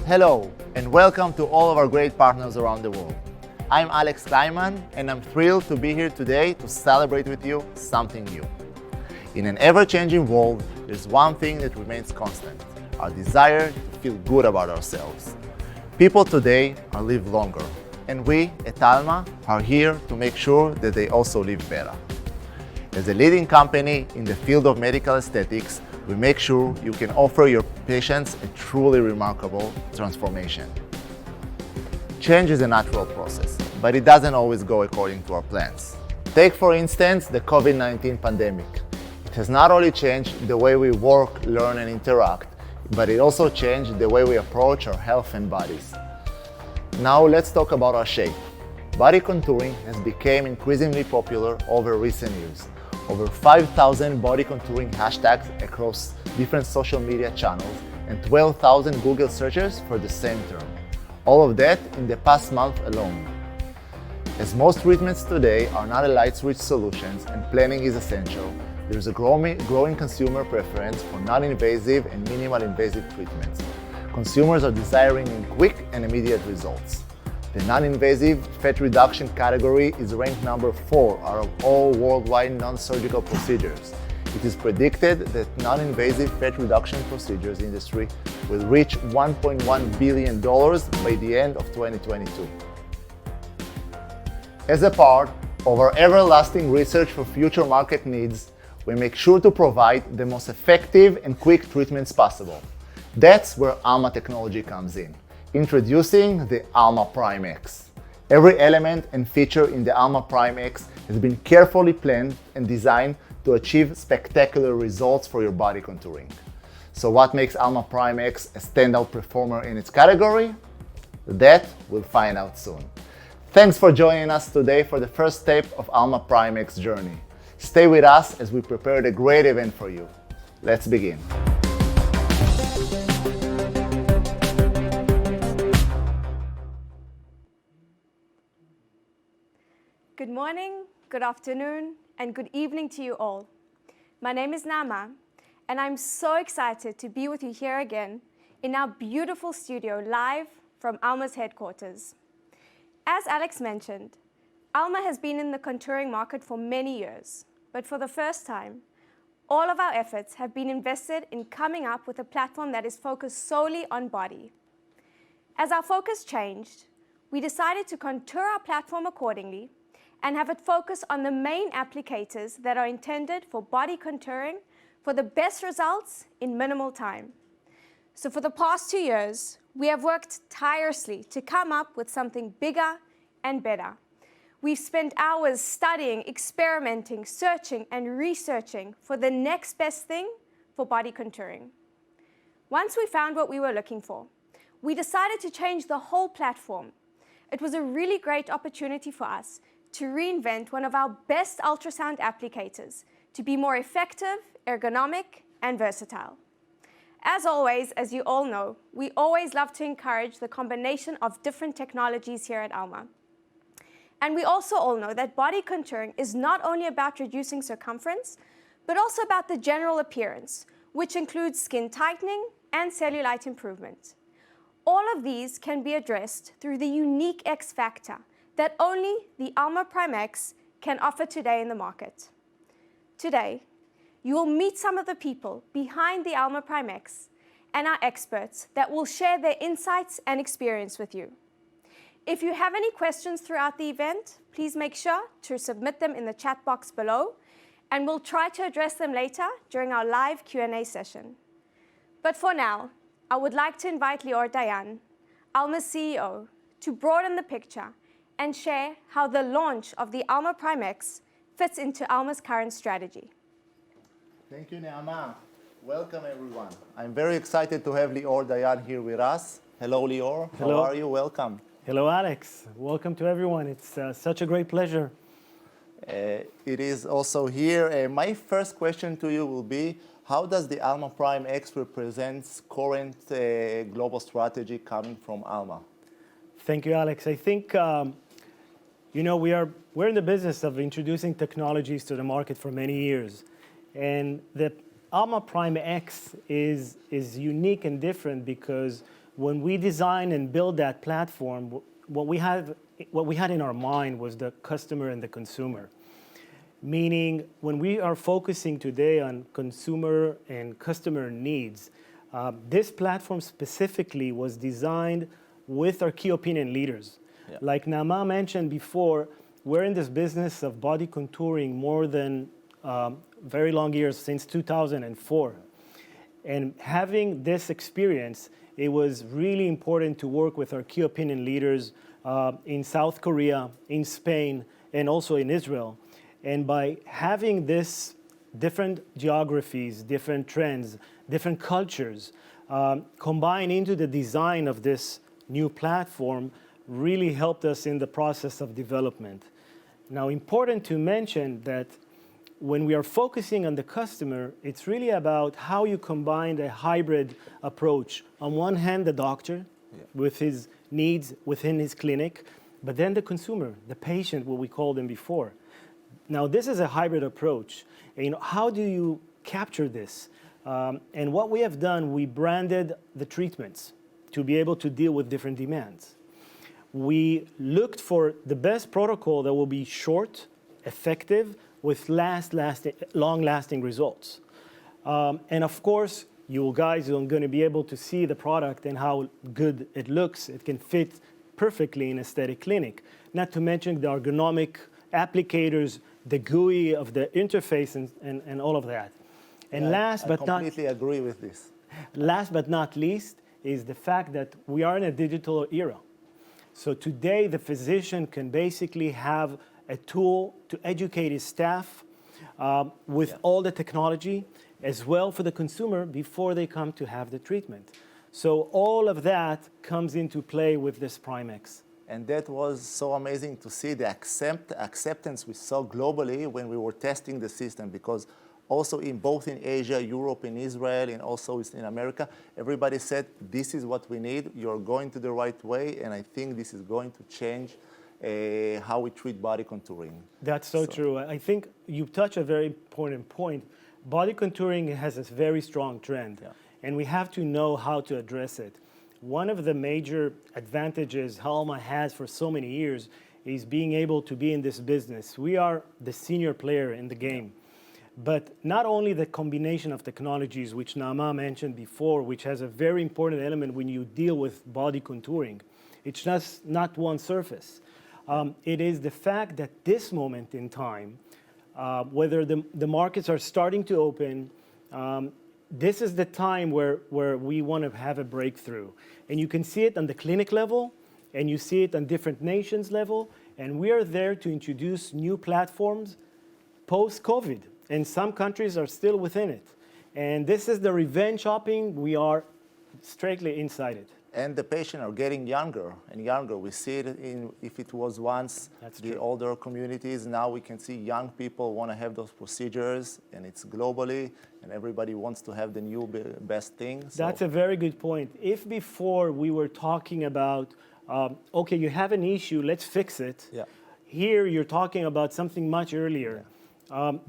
Hello, and welcome to all of our great partners around the world. I'm Alex Kleiman, and I'm thrilled to be here today to celebrate with you something new. In an ever-changing world, there's one thing that remains constant: our desire to feel good about ourselves. People today live longer, and we at Alma are here to make sure that they also live better. As a leading company in the field of medical aesthetics, we make sure you can offer your patients a truly remarkable transformation. Change is a natural process, but it doesn't always go according to our plans. Take, for instance, the COVID-19 pandemic. It has not only changed the way we work, learn, and interact, but it also changed the way we approach our health and bodies. Now let's talk about our shape. Body contouring has become increasingly popular over recent years. Over 5,000 body contouring hashtags across different social media channels and 12,000 Google searches for the same term. All of that in the past month alone. As most treatments today are not a light switch solutions and planning is essential, there's a growing consumer preference for non-invasive and minimal invasive treatments. Consumers are desiring quick and immediate results. The non-invasive fat reduction category is ranked number 4 out of all worldwide non-surgical procedures. It is predicted that non-invasive fat reduction procedures industry will reach $1.1 billion by the end of 2022. As a part of our everlasting research for future market needs, we make sure to provide the most effective and quick treatments possible. That's where Alma technology comes in. Introducing the Alma Prime X. Every element and feature in the Alma Prime X has been carefully planned and designed to achieve spectacular results for your body contouring. So what makes Alma Prime X a standout performer in its category? That we'll find out soon. Thanks for joining us today for the first step of Alma Prime X journey. Stay with us as we prepared a great event for you. Let's begin. Good morning, good afternoon, and good evening to you all. My name is Alma, and I'm so excited to be with you here again in our beautiful studio live from Alma's headquarters. As Alex mentioned, Alma has been in the contouring market for many years, but for the first time, all of our efforts have been invested in coming up with a platform that is focused solely on body. As our focus changed, we decided to contour our platform accordingly and have it focus on the main applicators that are intended for body contouring for the best results in minimal time. So for the past 2 years, we have worked tirelessly to come up with something bigger and better. We've spent hours studying, experimenting, searching, and researching for the next best thing for body contouring. Once we found what we were looking for, we decided to change the whole platform. It was a really great opportunity for us to reinvent one of our best ultrasound applicators to be more effective, ergonomic, and versatile. As always, as you all know, we always love to encourage the combination of different technologies here at Alma. And we also all know that body contouring is not only about reducing circumference, but also about the general appearance, which includes skin tightening and cellulite improvement. All of these can be addressed through the unique X factor that only the Alma Prime X can offer today in the market. Today, you will meet some of the people behind the Alma Prime X and our experts that will share their insights and experience with you. If you have any questions throughout the event, please make sure to submit them in the chat box below, and we'll try to address them later during our live Q&A session. But for now, I would like to invite Lior Dayan, Alma's CEO, to broaden the picture and share how the launch of the Alma Prime X fits into Alma's current strategy. Thank you, Neama. Welcome, everyone. I'm very excited to have Lior Dayan here with us. Hello, Lior. Hello. How are you? Welcome. Hello, Alex. Welcome to everyone. It's such a great pleasure. It is also here. My first question to you will be, how does the Alma Prime X represent current global strategy coming from Alma? Thank you, Alex. I think, we're in the business of introducing technologies to the market for many years. And the Alma Prime X is unique and different because when we designed and built that platform, what we had in our mind was the customer and the consumer. Meaning, when we are focusing today on consumer and customer needs, this platform specifically was designed with our key opinion leaders. Yeah. Like Naama mentioned before, we're in this business of body contouring more than very long years, since 2004. And having this experience, it was really important to work with our key opinion leaders in South Korea, in Spain, and also in Israel. And by having this different geographies, different trends, different cultures combined into the design of this new platform really helped us in the process of development. Now, important to mention that when we are focusing on the customer, it's really about how you combine a hybrid approach. On one hand, the doctor with his needs within his clinic, but then the consumer, the patient, what we called them before. Now, this is a hybrid approach. And, how do you capture this? And what we have done, we branded the treatments to be able to deal with different demands. We looked for the best protocol that will be short, effective, with long-lasting results. And of course, you guys are going to be able to see the product and how good it looks. It can fit perfectly in aesthetic clinic. Not to mention the ergonomic applicators, the GUI of the interface, and all of that. And I completely agree with this. Last but not least is the fact that we are in a digital era. So today, the physician can basically have a tool to educate his staff with all the technology, as well for the consumer before they come to have the treatment. So all of that comes into play with this PrimeX. And that was so amazing to see the acceptance we saw globally when we were testing the system, because also both in Asia, Europe, and Israel, and also in America, everybody said, this is what we need, you're going to the right way, and I think this is going to change how we treat body contouring. That's so true. I think you touch a very important point. Body contouring has a very strong trend, and we have to know how to address it. One of the major advantages Alma has for so many years is being able to be in this business. We are the senior player in the game. But not only the combination of technologies, which Naama mentioned before, which has a very important element when you deal with body contouring. It's just not one surface. It is the fact that this moment in time, whether the markets are starting to open, this is the time where we want to have a breakthrough. And you can see it on the clinic level, and you see it on different nations level, and we are there to introduce new platforms post-COVID. And some countries are still within it. And this is the revenge shopping. We are straightly inside it. And the patients are getting younger and younger. We see it if it was once the older communities, now we can see young people want to have those procedures, and it's globally, and everybody wants to have the new best thing. So. That's a very good point. If before we were talking about, okay, you have an issue, let's fix it. Yeah. Here you're talking about something much earlier.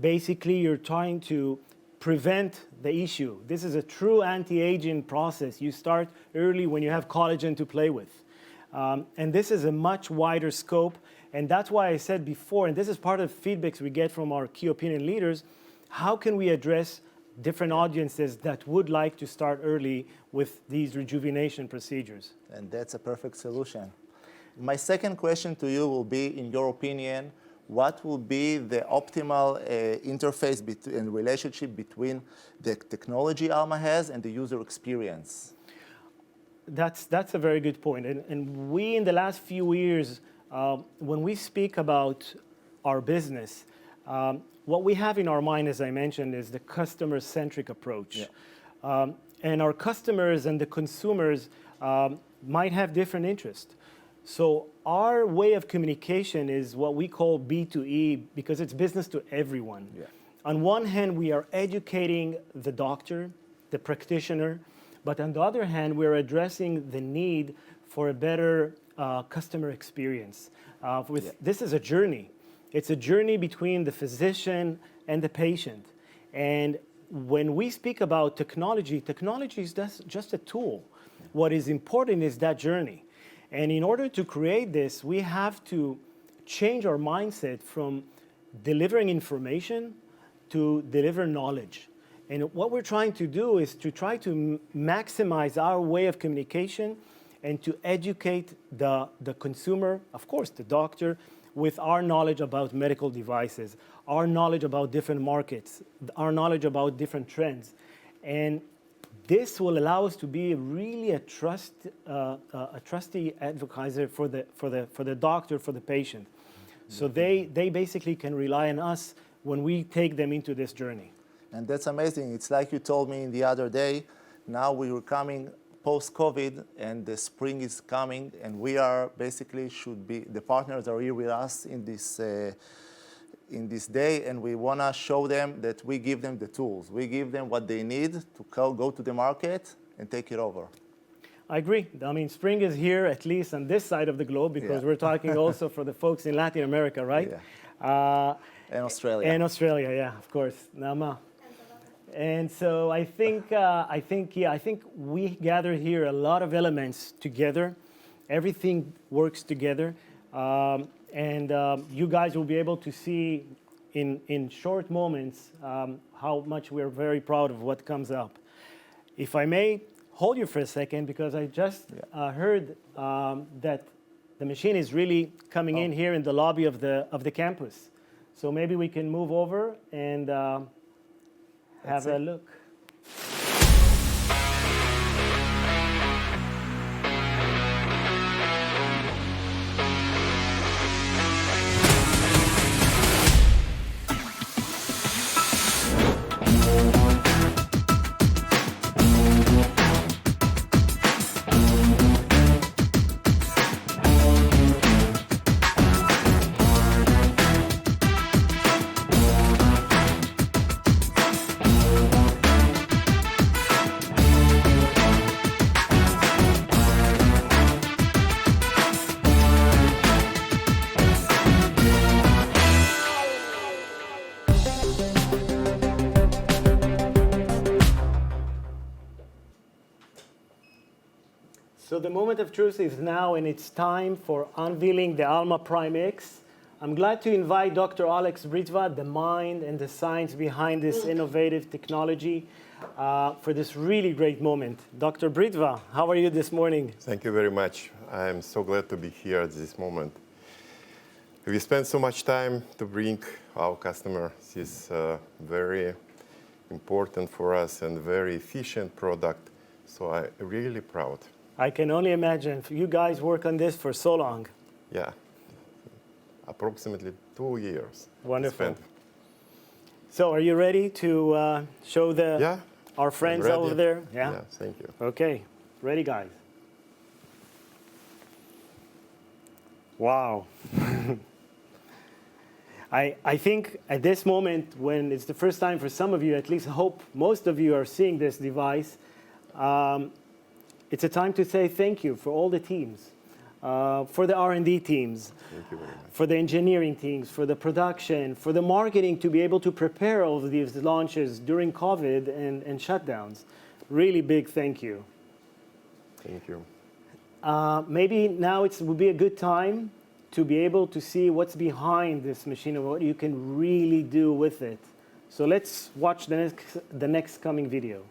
Basically, you're trying to prevent the issue. This is a true anti-aging process. You start early when you have collagen to play with. And this is a much wider scope. And that's why I said before, and this is part of feedbacks we get from our key opinion leaders, how can we address different audiences that would like to start early with these rejuvenation procedures? And that's a perfect solution. My second question to you will be, in your opinion, what will be the optimal interface and relationship between the technology Alma has and the user experience? That's a very good point. And we, in the last few years, when we speak about our business, what we have in our mind, as I mentioned, is the customer-centric approach. Yeah. And our customers and the consumers might have different interests. So our way of communication is what we call B2E, because it's business to everyone. Yeah. On one hand, we are educating the doctor, the practitioner, but on the other hand, we're addressing the need for a better customer experience. This is a journey. It's a journey between the physician and the patient. And when we speak about technology, technology is just a tool. what is important is that journey. And in order to create this, we have to change our mindset from delivering information to deliver knowledge. And what we're trying to do is to try to maximize our way of communication and to educate the consumer, of course, the doctor, with our knowledge about medical devices, our knowledge about different markets, our knowledge about different trends. And this will allow us to be really a trusty advisor for the doctor, for the patient. So they basically can rely on us when we take them into this journey. And that's amazing. It's like you told me the other day, now we were coming post-COVID and the spring is coming and we are basically the partners are here with us in this day, and we want to show them that we give them the tools. We give them what they need to go to the market and take it over. I agree. I mean, spring is here, at least on this side of the globe, because we're talking also for the folks in Latin America, right? Yeah. And Australia. And Australia, yeah, of course. Nama. And so I think we gather here a lot of elements together. Everything works together. And you guys will be able to see in short moments how much we're very proud of what comes up. If I may hold you for a second, because I just heard that the machine is really coming in here in the lobby of the campus. So maybe we can move over and have a look. So the moment of truth is now, and it's time for unveiling the Alma Prime X. I'm glad to invite Dr. Alex Britva, the mind and the science behind this innovative technology, for this really great moment. Dr. Britva, how are you this morning? Thank you very much. I'm so glad to be here at this moment. We spend so much time to bring our customer this very important for us and very efficient product. So I'm really proud. I can only imagine. You guys work on this for so long. Yeah, approximately 2 years. Wonderful. So are you ready to show our friends over there? Yeah, thank you. Okay, ready, guys. Wow. I think at this moment, when it's the first time for some of you, at least I hope most of you are seeing this device, it's a time to say thank you for all the teams, for the R&D teams, Thank you very much. for the engineering teams, for the production, for the marketing to be able to prepare all of these launches during COVID and shutdowns. Really big thank you. Thank you. Maybe now it would be a good time to be able to see what's behind this machine and what you can really do with it. So let's watch the next coming video.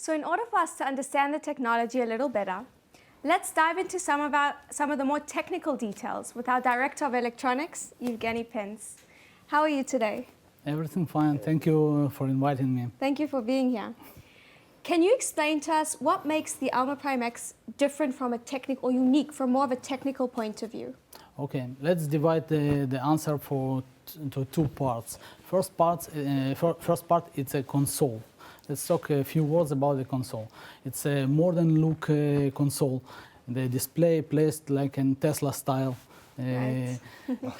So in order for us to understand the technology a little better, let's dive into some of the more technical details with our Director of Electronics, Evgeny Pence. How are you today? Everything fine. Thank you for inviting me. Thank you for being here. Can you explain to us what makes the Alma Prime X different from a technical, or unique from more of a technical point of view? Okay, let's divide the answer to two parts. First part, it's a console. Let's talk a few words about the console. It's a modern look console. The display placed like in Tesla style. Right.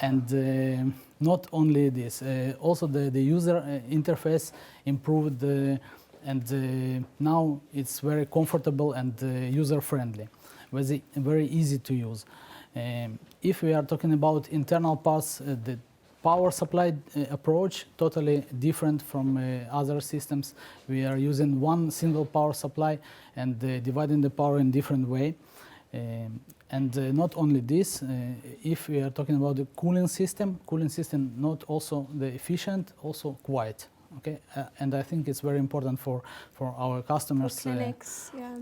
And not only this, also the user interface improved, and now it's very comfortable and user-friendly, very easy to use. If we are talking about internal parts, the power supply approach totally different from other systems. We are using one single power supply and dividing the power in different way. And not only this, if we are talking about the cooling system not also the efficient, also quiet. Okay, and I think it's very important for our customers. For clinics, yeah.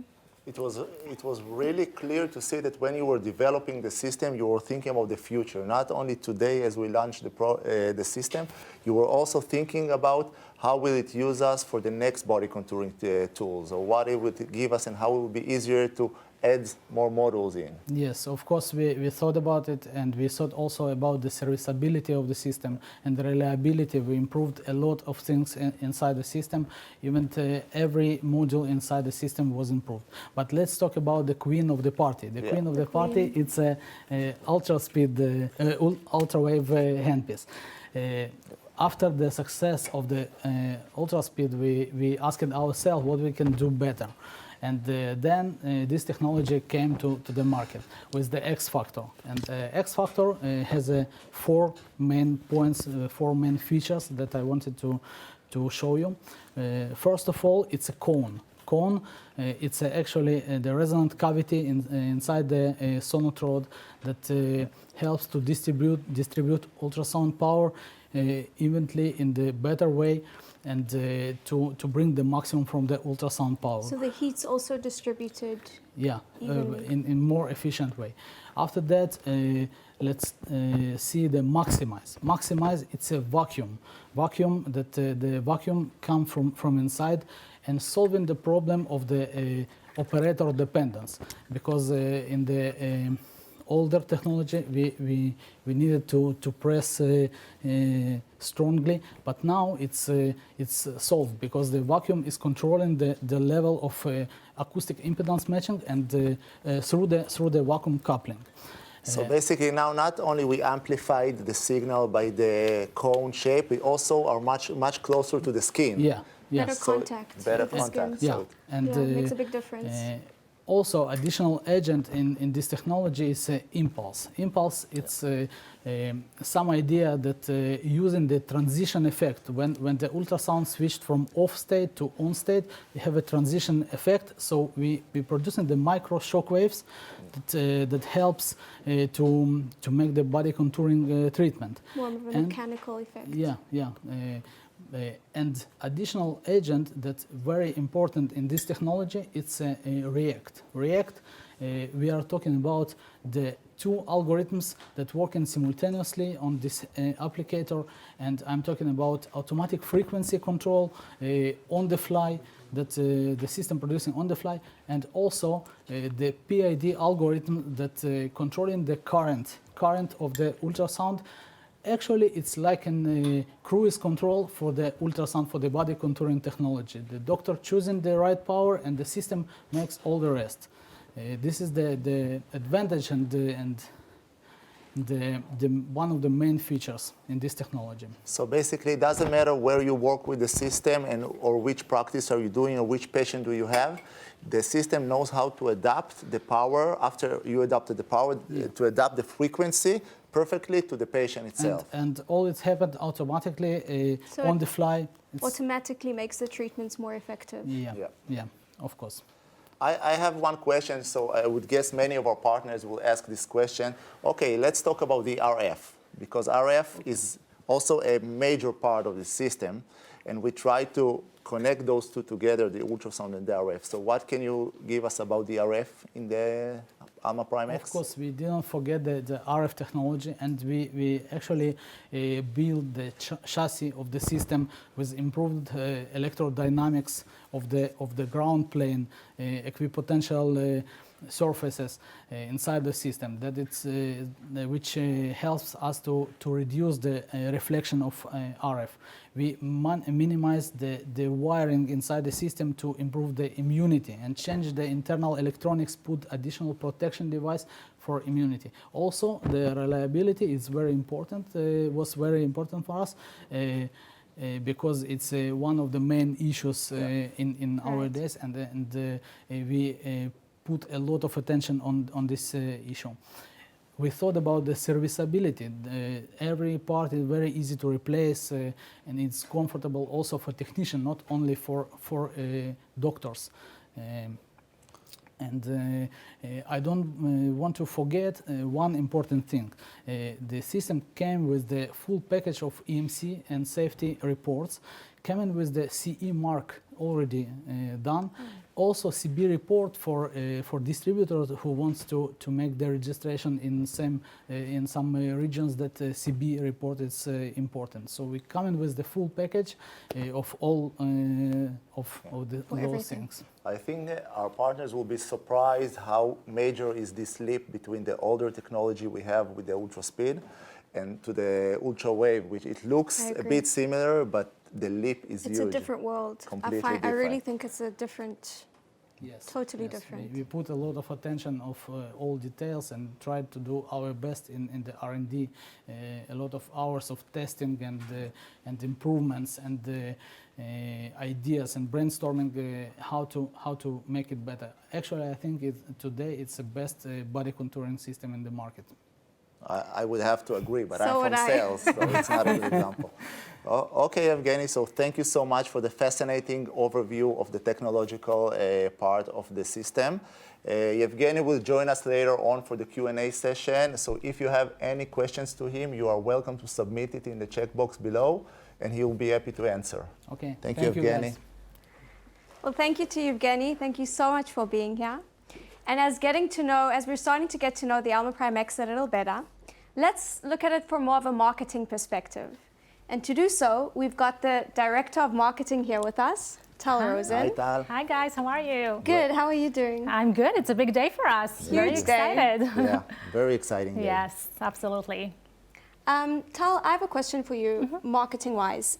It was really clear to see that when you were developing the system, you were thinking about the future. Not only today as we launched the system, you were also thinking about how will it use us for the next body contouring tools, or what it would give us and how it would be easier to add more modules in. Yes, of course, we thought about it, and we thought also about the serviceability of the system and the reliability. We improved a lot of things inside the system. Even every module inside the system was improved. But let's talk about the queen of the party. The queen of the party, it's a ultra-speed, ultra-wave handpiece. After the success of the ultra-speed, we asked ourselves what we can do better. And then this technology came to the market with the X Factor. And X Factor has four main points, four main features that I wanted to show you. First of all, it's a cone. It's actually the resonant cavity inside the sonotrode that helps to distribute ultrasound power evenly in the better way, and to bring the maximum from the ultrasound power. So the heat's also distributed. Yeah, in more efficient way. After that, let's see the maximize. Maximize, it's a vacuum that the vacuum comes from inside and solving the problem of the operator dependence, because in the older technology we needed to press strongly, but now it's solved because the vacuum is controlling the level of acoustic impedance matching and through the vacuum coupling. So basically now not only we amplified the signal by the cone shape, we also are much closer to the skin. Yeah. Better Yes. contact. Better with the contact. skin. Yeah, So and makes a big difference. also, additional agent in this technology is impulse. Impulse, it's some idea that using the transition effect, when the ultrasound switched from off state to on state, we have a transition effect. So we producing the micro shock waves that helps to make the body contouring treatment. More of a mechanical effect. Yeah. And additional agent that's very important in this technology, it's React. React, we are talking about the two algorithms that working simultaneously on this applicator, and I'm talking about automatic frequency control on the fly, that the system producing on the fly, and also the PID algorithm that controlling the current of the ultrasound. Actually, it's like a cruise control for the ultrasound, for the body contouring technology. The doctor choosing the right power, and the system makes all the rest. This is the advantage and one of the main features in this technology. So basically, it doesn't matter where you work with the system or which practice are you doing or which patient do you have. The system knows how to adapt the power after you adapted the power, to adapt the frequency perfectly to the patient itself. And all it happened automatically So on it the fly. automatically makes the treatments more effective. Yeah, of course. I have one question, so I would guess many of our partners will ask this question. Okay, let's talk about the RF, because RF is also a major part of the system. and we try to connect those two together, the ultrasound and the RF. So what can you give us about the RF in the Alma Prime X? Of course, we didn't forget the RF technology, and we actually built the chassis of the system with improved electrodynamics of the ground plane, equipotential surfaces inside the system, that it's which helps us to reduce the reflection of RF. We minimize the wiring inside the system to improve the immunity and change the internal electronics, put additional protection device for immunity. Also, the reliability is very important, was very important for us. Because it's one of the main issues in our days, and we put a lot of attention on this issue. We thought about the serviceability. Every part is very easy to replace, and it's comfortable also for technicians, not only for doctors. And I don't want to forget one important thing. The system came with the full package of EMC and safety reports, coming with the CE mark already done. Also CB report for distributors who wants to make their registration in some regions that CB report is important. So we come in with the full package of all of those things. I think our partners will be surprised how major is this leap between the older technology we have with the ultra speed and to the ultra wave, which it looks a bit similar, but the leap is huge. It's a different world. Completely different. I really think it's a different, Yes, totally yes. different. We put a lot of attention of all details and tried to do our best in the R&D. A lot of hours of testing and improvements and ideas and brainstorming how to make it better. Actually, I think today it's the best body contouring system in the market. I would have to agree, but So I'm from sales, so it's not a good example. Okay, Evgeny, so thank you so much for the fascinating overview of the technological part of the system. Evgeny will join us later on for the Q&A session, so if you have any questions to him, you are welcome to submit it in the checkbox below, and he will be happy to answer. Okay. Thank you, Evgeny. Guys. Well, thank you to Evgeny. Thank you so much for being here. And as we're starting to get to know the Alma Prime X a little better, let's look at it from more of a marketing perspective. And to do so, we've got the Director of Marketing here with us, Tal Rosen. Hi, Tal. Hi guys, how are you? Good, how are you doing? I'm good. It's a big day for us. Very Huge day. excited. Yeah, very exciting day. Yes, absolutely. Tal, I have a question for you, marketing-wise.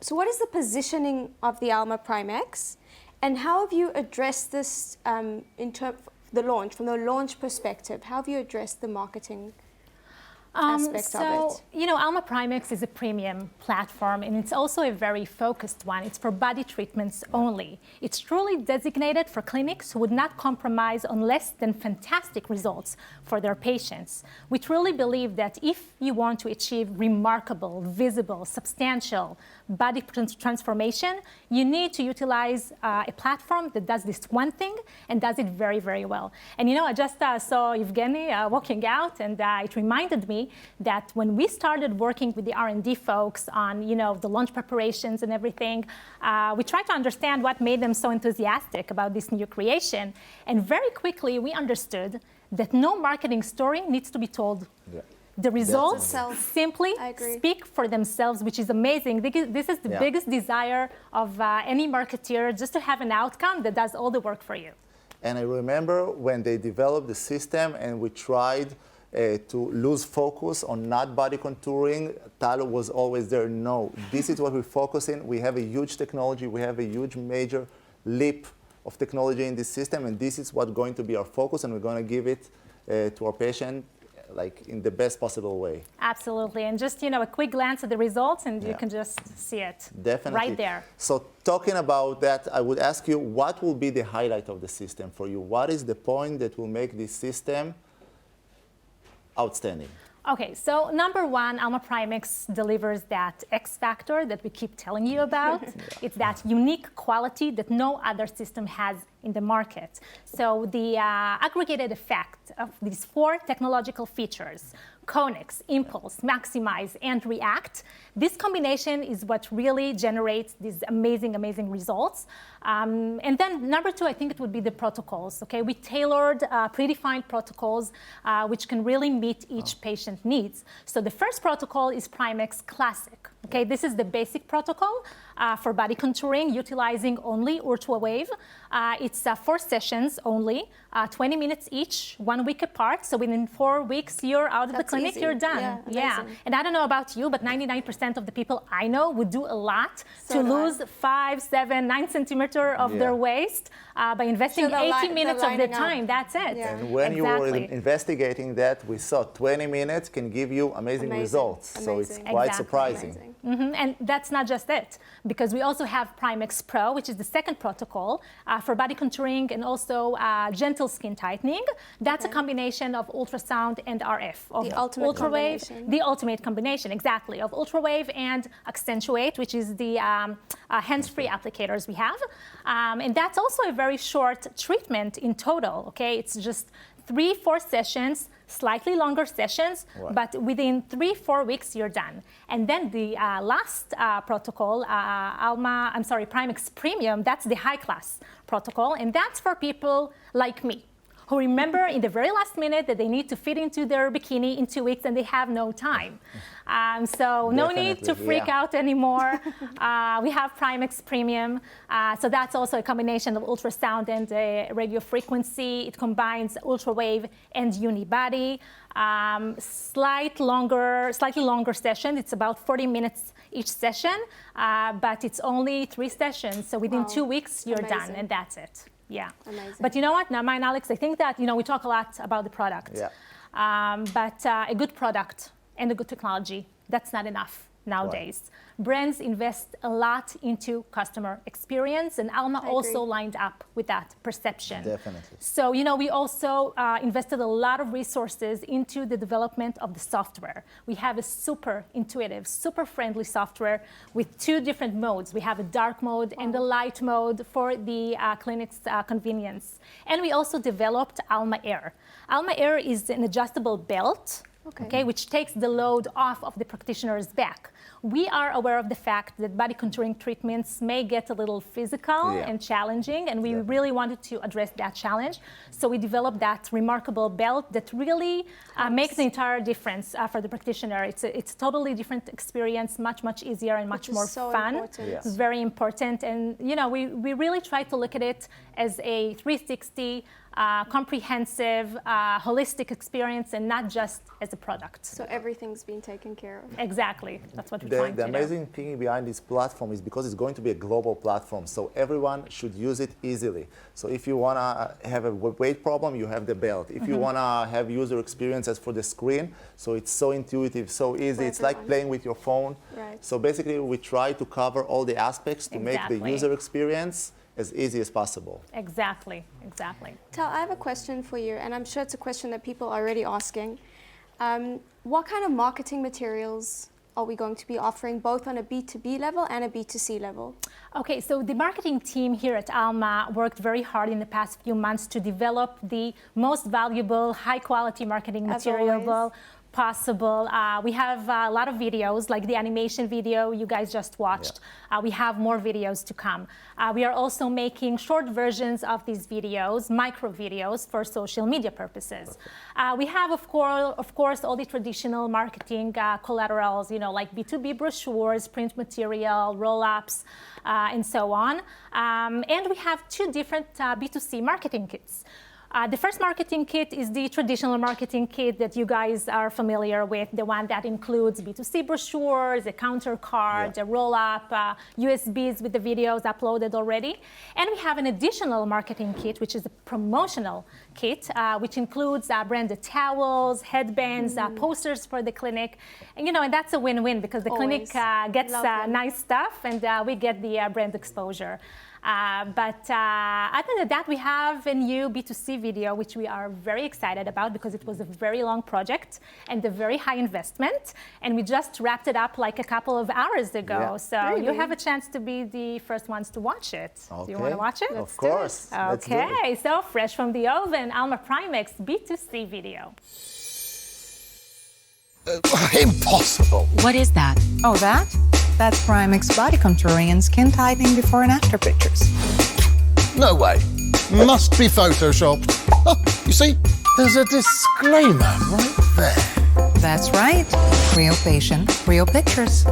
So what is the positioning of the Alma Prime X? And how have you addressed this in terms of the launch, from the launch perspective? How have you addressed the marketing aspect of it? You know, Alma Prime X is a premium platform, and it's also a very focused one. It's for body treatments only. It's truly designated for clinics who would not compromise on less than fantastic results for their patients. We truly believe that if you want to achieve remarkable, visible, substantial body transformation, you need to utilize a platform that does this one thing and does it very, very well. And you know, I just saw Evgeny walking out, and it reminded me that when we started working with the R&D folks on, you know, the launch preparations and everything, we tried to understand what made them so enthusiastic about this new creation. And very quickly, we understood that no marketing story needs to be told. Yeah. The results simply speak for themselves, which is amazing. This is the biggest desire of any marketeer, just to have an outcome that does all the work for you. And I remember when they developed the system and we tried to lose focus on not body contouring, Tal was always there. No, this is what we focus in. We have a huge technology. We have a huge major leap of technology in this system, and this is what's going to be our focus, and we're going to give it to our patient like in the best possible way. Absolutely, and just, you know, a quick glance at the results and you can just see it. Definitely. Right there. So talking about that, I would ask you, what will be the highlight of the system for you? What is the point that will make this system outstanding? Okay, so number one, Alma Prime X delivers that X factor that we keep telling you about. It's that unique quality that no other system has in the market. So the aggregated effect of these 4 technological features, Connex, Impulse, Maximize, and React. This combination is what really generates these amazing, amazing results. And then number two, I think it would be the protocols. Okay, we tailored predefined protocols which can really meet each patient needs. So the first protocol is Primex Classic. Okay, this is the basic protocol for body contouring, utilizing only ultrawave. It's 4 sessions only, 20 minutes each, 1 week apart. So within 4 weeks, you're out of the clinic, easy. you're done. Yeah. And I don't know about you, but 99% of the people I know would do a lot to lose 5, 7, 9 centimeters of their waist by investing 80 minutes of their time. That's it. Yeah. And when you were investigating that, we saw 20 minutes can give you amazing results. So it's quite surprising. And that's not just it, because we also have Primex Pro, which is the second protocol for body contouring and also gentle skin tightening. That's a combination of ultrasound and RF. Of the ultimate combination. The ultimate combination, exactly, of ultrawave and accentuate, which is the hands-free applicators we have. And that's also a very short treatment in total, okay? It's just 3-4 sessions, slightly longer sessions, but within 3-4 weeks, you're done. And then the last protocol, Primex Premium, that's the high-class protocol, and that's for people like me, who remember in the very last minute that they need to fit into their bikini in 2 weeks and they have no time. So no need to freak out anymore. We have Primex Premium. So that's also a combination of ultrasound and radio frequency. It combines ultrawave and unibody. Slightly longer session. It's about 40 minutes each session, but it's only 3 sessions. So within 2 weeks, you're done, and that's it. Yeah. Amazing. But you know what, Nama and Alex, I think that, we talk a lot about the product. But a good product and a good technology, that's not enough nowadays. Brands invest a lot into customer experience, and Alma also lined up with that perception. Definitely. So, we also invested a lot of resources into the development of the software. We have a super intuitive, super friendly software with 2 different modes. We have a dark mode and a light mode for the clinic's convenience. And we also developed Alma Air. Alma Air is an adjustable belt, which takes the load off of the practitioner's back. We are aware of the fact that body contouring treatments may get a little physical and challenging, and we really wanted to address that challenge. So we developed that remarkable belt that really makes the entire difference for the practitioner. It's a totally different experience, much easier and much more fun. It's very important. And we really try to look at it as a 360 comprehensive, holistic experience, and not just as a product. So everything's being taken care of. Exactly. That's what we're trying to do. The amazing thing behind this platform is because it's going to be a global platform, so everyone should use it easily. So if you want to have a weight problem, you have the belt. If you want to have user experiences for the screen, so it's so intuitive, so easy. It's like playing with your phone. So basically, we try to cover all the aspects to make the user experience as easy as possible. Exactly. Tal, I have a question for you, and I'm sure it's a question that people are already asking. What kind of marketing materials are we going to be offering, both on a B2B level and a B2C level? Okay, so the marketing team here at Alma worked very hard in the past few months to develop the most valuable, high-quality marketing material possible. We have a lot of videos, like the animation video you guys just watched. We have more videos to come. We are also making short versions of these videos, micro videos, for social media purposes. We have, of course, all the traditional marketing collaterals, like B2B brochures, print material, roll-ups, and so on. And we have 2 different B2C marketing kits. The first marketing kit is the traditional marketing kit that you guys are familiar with, the one that includes B2C brochures, a counter card, a roll-up, USBs with the videos uploaded already. And we have an additional marketing kit, which is a promotional kit, which includes branded towels, headbands, posters for the clinic. And, and that's a win-win because the clinic gets nice stuff and we get the brand exposure. But other than that, we have a new B2C video, which we are very excited about because it was a very long project and a very high investment. And we just wrapped it up like a couple of hours ago. So you have a chance to be the first ones to watch it. Do you want to watch it? Of course. Okay, so fresh from the oven, Alma Primex B2C video. Impossible. What is that? Oh, that? That's Primex body contouring and skin tightening before and after pictures. No way. Must be photoshopped. Oh, you see, there's a disclaimer right there. That's right. Real patient, real pictures.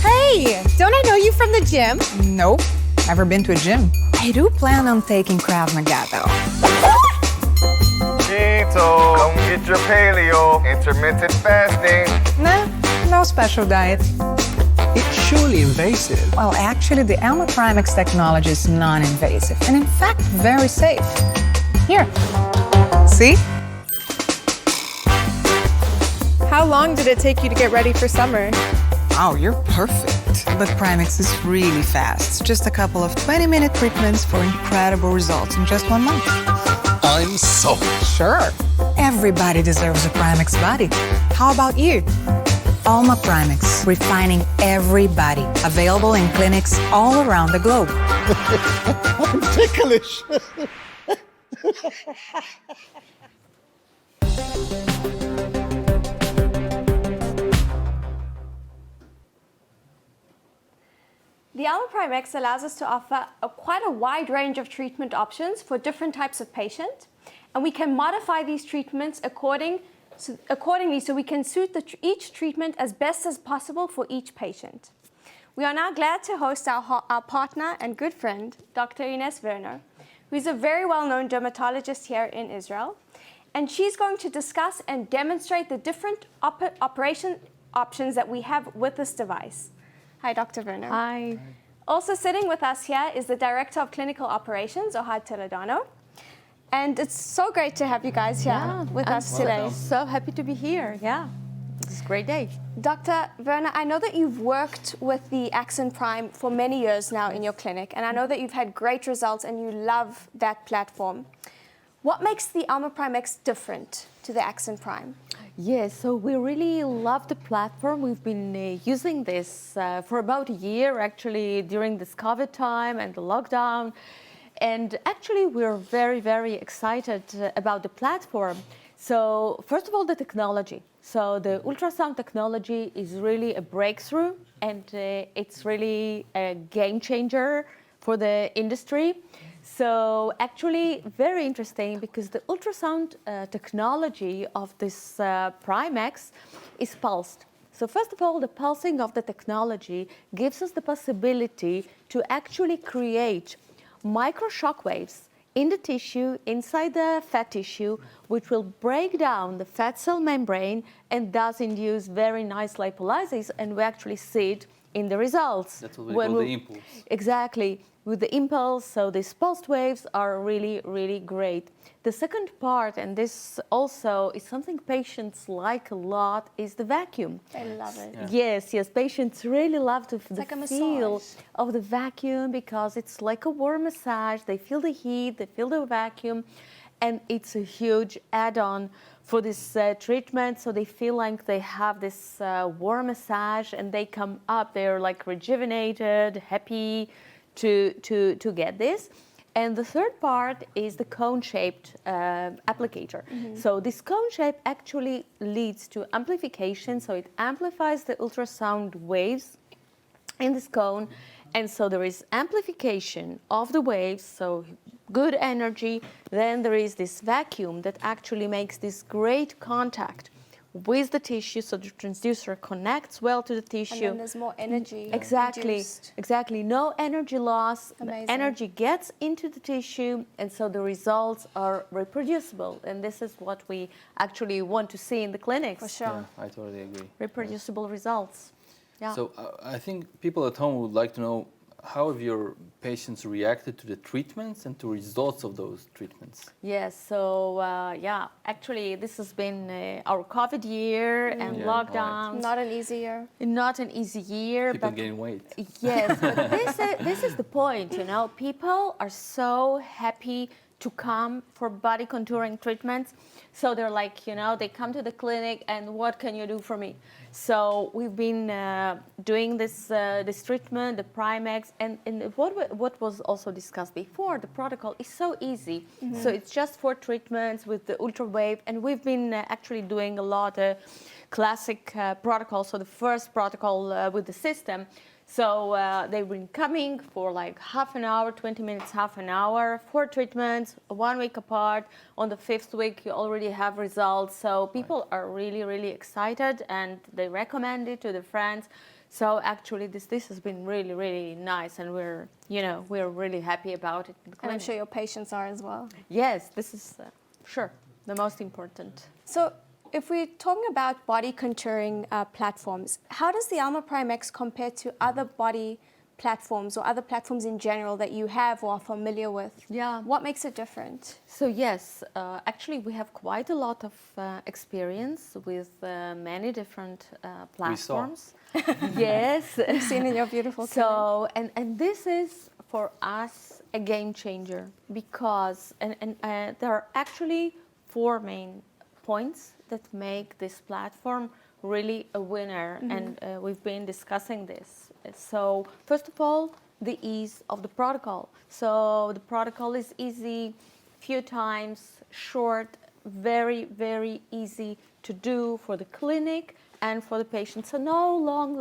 Hey, don't I know you from the gym? Nope. Never been to a gym. I do plan on taking Krav Maga though. Keto, come get your paleo, intermittent fasting. Nah, no special diet. It's surely invasive. Well, actually, the Alma Primex technology is non-invasive and in fact very safe. Here. See? How long did it take you to get ready for summer? Oh, you're perfect. But Primex is really fast. Just a couple of 20-minute treatments for incredible results in just 1 month. I'm sold. Sure. Everybody deserves a Primex body. How about you? Alma Primex, refining every body. Available in clinics all around the globe. I'm ticklish. The Alma Primex allows us to offer quite a wide range of treatment options for different types of patient, and we can modify these treatments accordingly so we can suit each treatment as best as possible for each patient. We are now glad to host our partner and good friend, Dr. Ines Werner, who is a very well-known dermatologist here in Israel, and she's going to discuss and demonstrate the different operation options that we have with this device. Hi, Dr. Werner. Hi. Also sitting with us here is the Director of Clinical Operations, Ohad Toledano. And it's so great to have you guys here with us today. So happy to be here. Yeah, it's a great day. Dr. Werner, I know that you've worked with the Axon Prime for many years now in your clinic, and I know that you've had great results and you love that platform. What makes the Alma Primex different to the Axon Prime? Yes, so we really love the platform. We've been using this for about a year, actually, during this COVID time and the lockdown. And actually, we're very, very excited about the platform. So first of all, the technology. So the ultrasound technology is really a breakthrough, and it's really a game changer for the industry. So actually very interesting because the ultrasound technology of this Primex is pulsed. So first of all, the pulsing of the technology gives us the possibility to actually create microshock waves in the tissue, inside the fat tissue, which will break down the fat cell membrane and thus induce very nice lipolysis, and we actually see it in the results. That's what we call the impulse. Exactly. With the impulse, so these pulsed waves are really, really great. The second part, and this also is something patients like a lot, is the vacuum. I love it. Yeah. Yes, patients really love the like a feel massage of the vacuum because it's like a warm massage. They feel the heat, they feel the vacuum, and it's a huge add-on for this treatment. So they feel like they have this warm massage and they come up, they're like rejuvenated, happy to get this. And the third part is the cone-shaped applicator. Mm-hmm. So this cone shape actually leads to amplification, so it amplifies the ultrasound waves in this cone. And so there is amplification of the waves, so good energy. Then there is this vacuum that actually makes this great contact with the tissue, so the transducer connects well to the tissue. And then there's more energy. Exactly, induced. exactly. No energy loss. Amazing. The energy gets into the tissue, and so the results are reproducible. And this is what we actually want to see in the clinics. For sure. Yeah, I totally agree. Reproducible results. Yeah. So I think people at home would like to know, how have your patients reacted to the treatments and to results of those treatments? Yes, so actually this has been our COVID year and lockdown. Right. Not an easy year. Not an easy year. People gain weight. Yes, but this is the point, you know. People are so happy to come for body contouring treatments. So they're like, they come to the clinic and what can you do for me? So we've been doing this treatment, the Primex, and what was also discussed before, the protocol is so easy. So it's just 4 treatments with the ultra wave, and we've been actually doing a lot of classic protocols. So the first protocol with the system. So they've been coming for like half an hour, 20 minutes, half an hour, 4 treatments, 1 week apart. On the 5th week, you already have results. So people are really, really excited, and they recommend it to their friends. So actually, this has been really, really nice, and we're really happy about it in the clinic. And I'm sure your patients are as well. Yes, this is sure the most important. So, if we're talking about body contouring platforms, how does the Alma Primex compare to other body platforms or other platforms in general that you have or are familiar with? Yeah. What makes it different? So yes, actually we have quite a lot of experience with many different platforms. Yes. We've seen in your beautiful So, and this is for us a game changer because there are actually 4 main points that make this platform really a winner, and we've been discussing this. So first of all, the ease of the protocol. So the protocol is easy, few times, short, very, very easy to do for the clinic and for the patient. So no long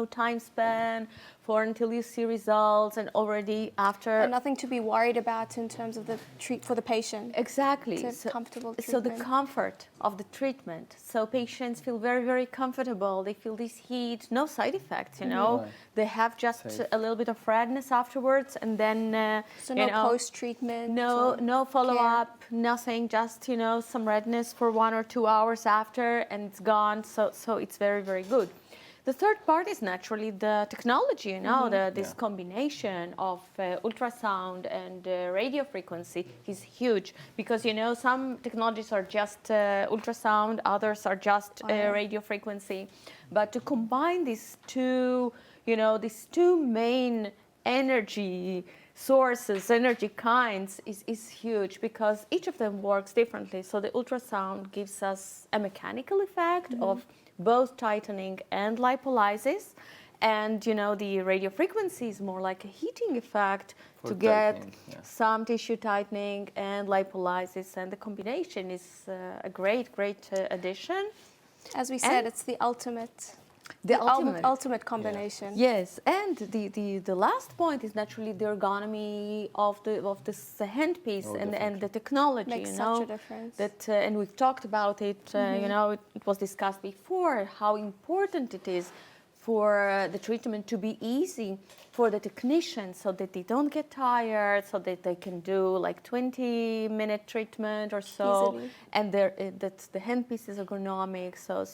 time span for until you see results and already after. And nothing to be worried about in terms of the treat for the patient. Exactly. It's a comfortable treatment. So the comfort of the treatment. So patients feel very, very comfortable. They feel this heat, no side effects, Right. They have just a little bit of redness afterwards, and then so no post-treatment. No follow-up, nothing. Just some redness for 1 or 2 hours after, and it's gone. So it's very, very good. The third part is naturally the technology, this combination of ultrasound and radio frequency is huge because, some technologies are just ultrasound, others are just radio frequency. But to combine these two main energy sources, energy kinds is huge because each of them works differently. So the ultrasound gives us a mechanical effect of both tightening and lipolysis, and the radio frequency is more like a heating effect to get some tissue tightening and lipolysis, and the combination is a great addition. As we said, it's the ultimate. The ultimate combination. Yes, and the last point is naturally the ergonomy of this handpiece and the technology. Makes such a difference. That and we've talked about it. It was discussed before how important it is for the treatment to be easy for the technicians, so that they don't get tired, so that they can do like 20-minute treatment or so, easily. And that the handpiece is ergonomic. So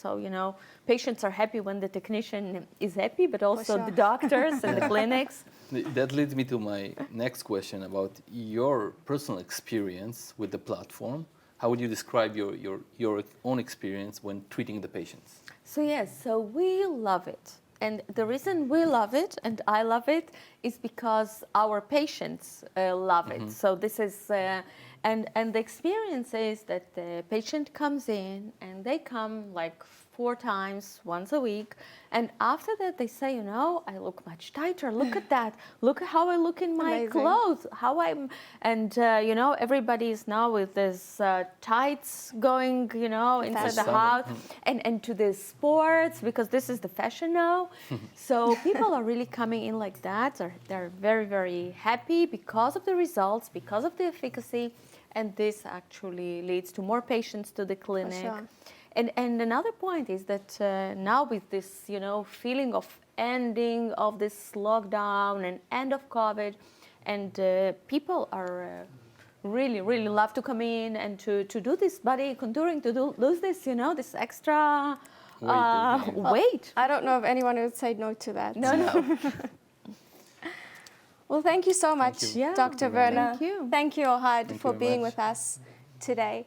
patients are happy when the technician is happy, but also the doctors and the clinics. That leads me to my next question about your personal experience with the platform. How would you describe your own experience when treating the patients? So yes, so we love it. And the reason we love it and I love it is because our patients love it. So this is, and the experience is that the patient comes in and they come like 4 times, once a week. And after that, they say, I look much tighter. Look at that. Look at how I look in my clothes. Everybody is now with this tights going, inside the house and to the sports because this is the fashion now. So people are really coming in like that. They're very, very happy because of the results, because of the efficacy. And this actually leads to more patients to the clinic. For sure. And another point is that now with this, feeling of ending of this lockdown and end of COVID, and people are really, really love to come in and to do this body contouring, to lose this, this extra weight. I don't know of anyone who would say no to that. No. Well, thank you so much, Dr. Werner. Thank you. Thank you, Ohad, for being with us today.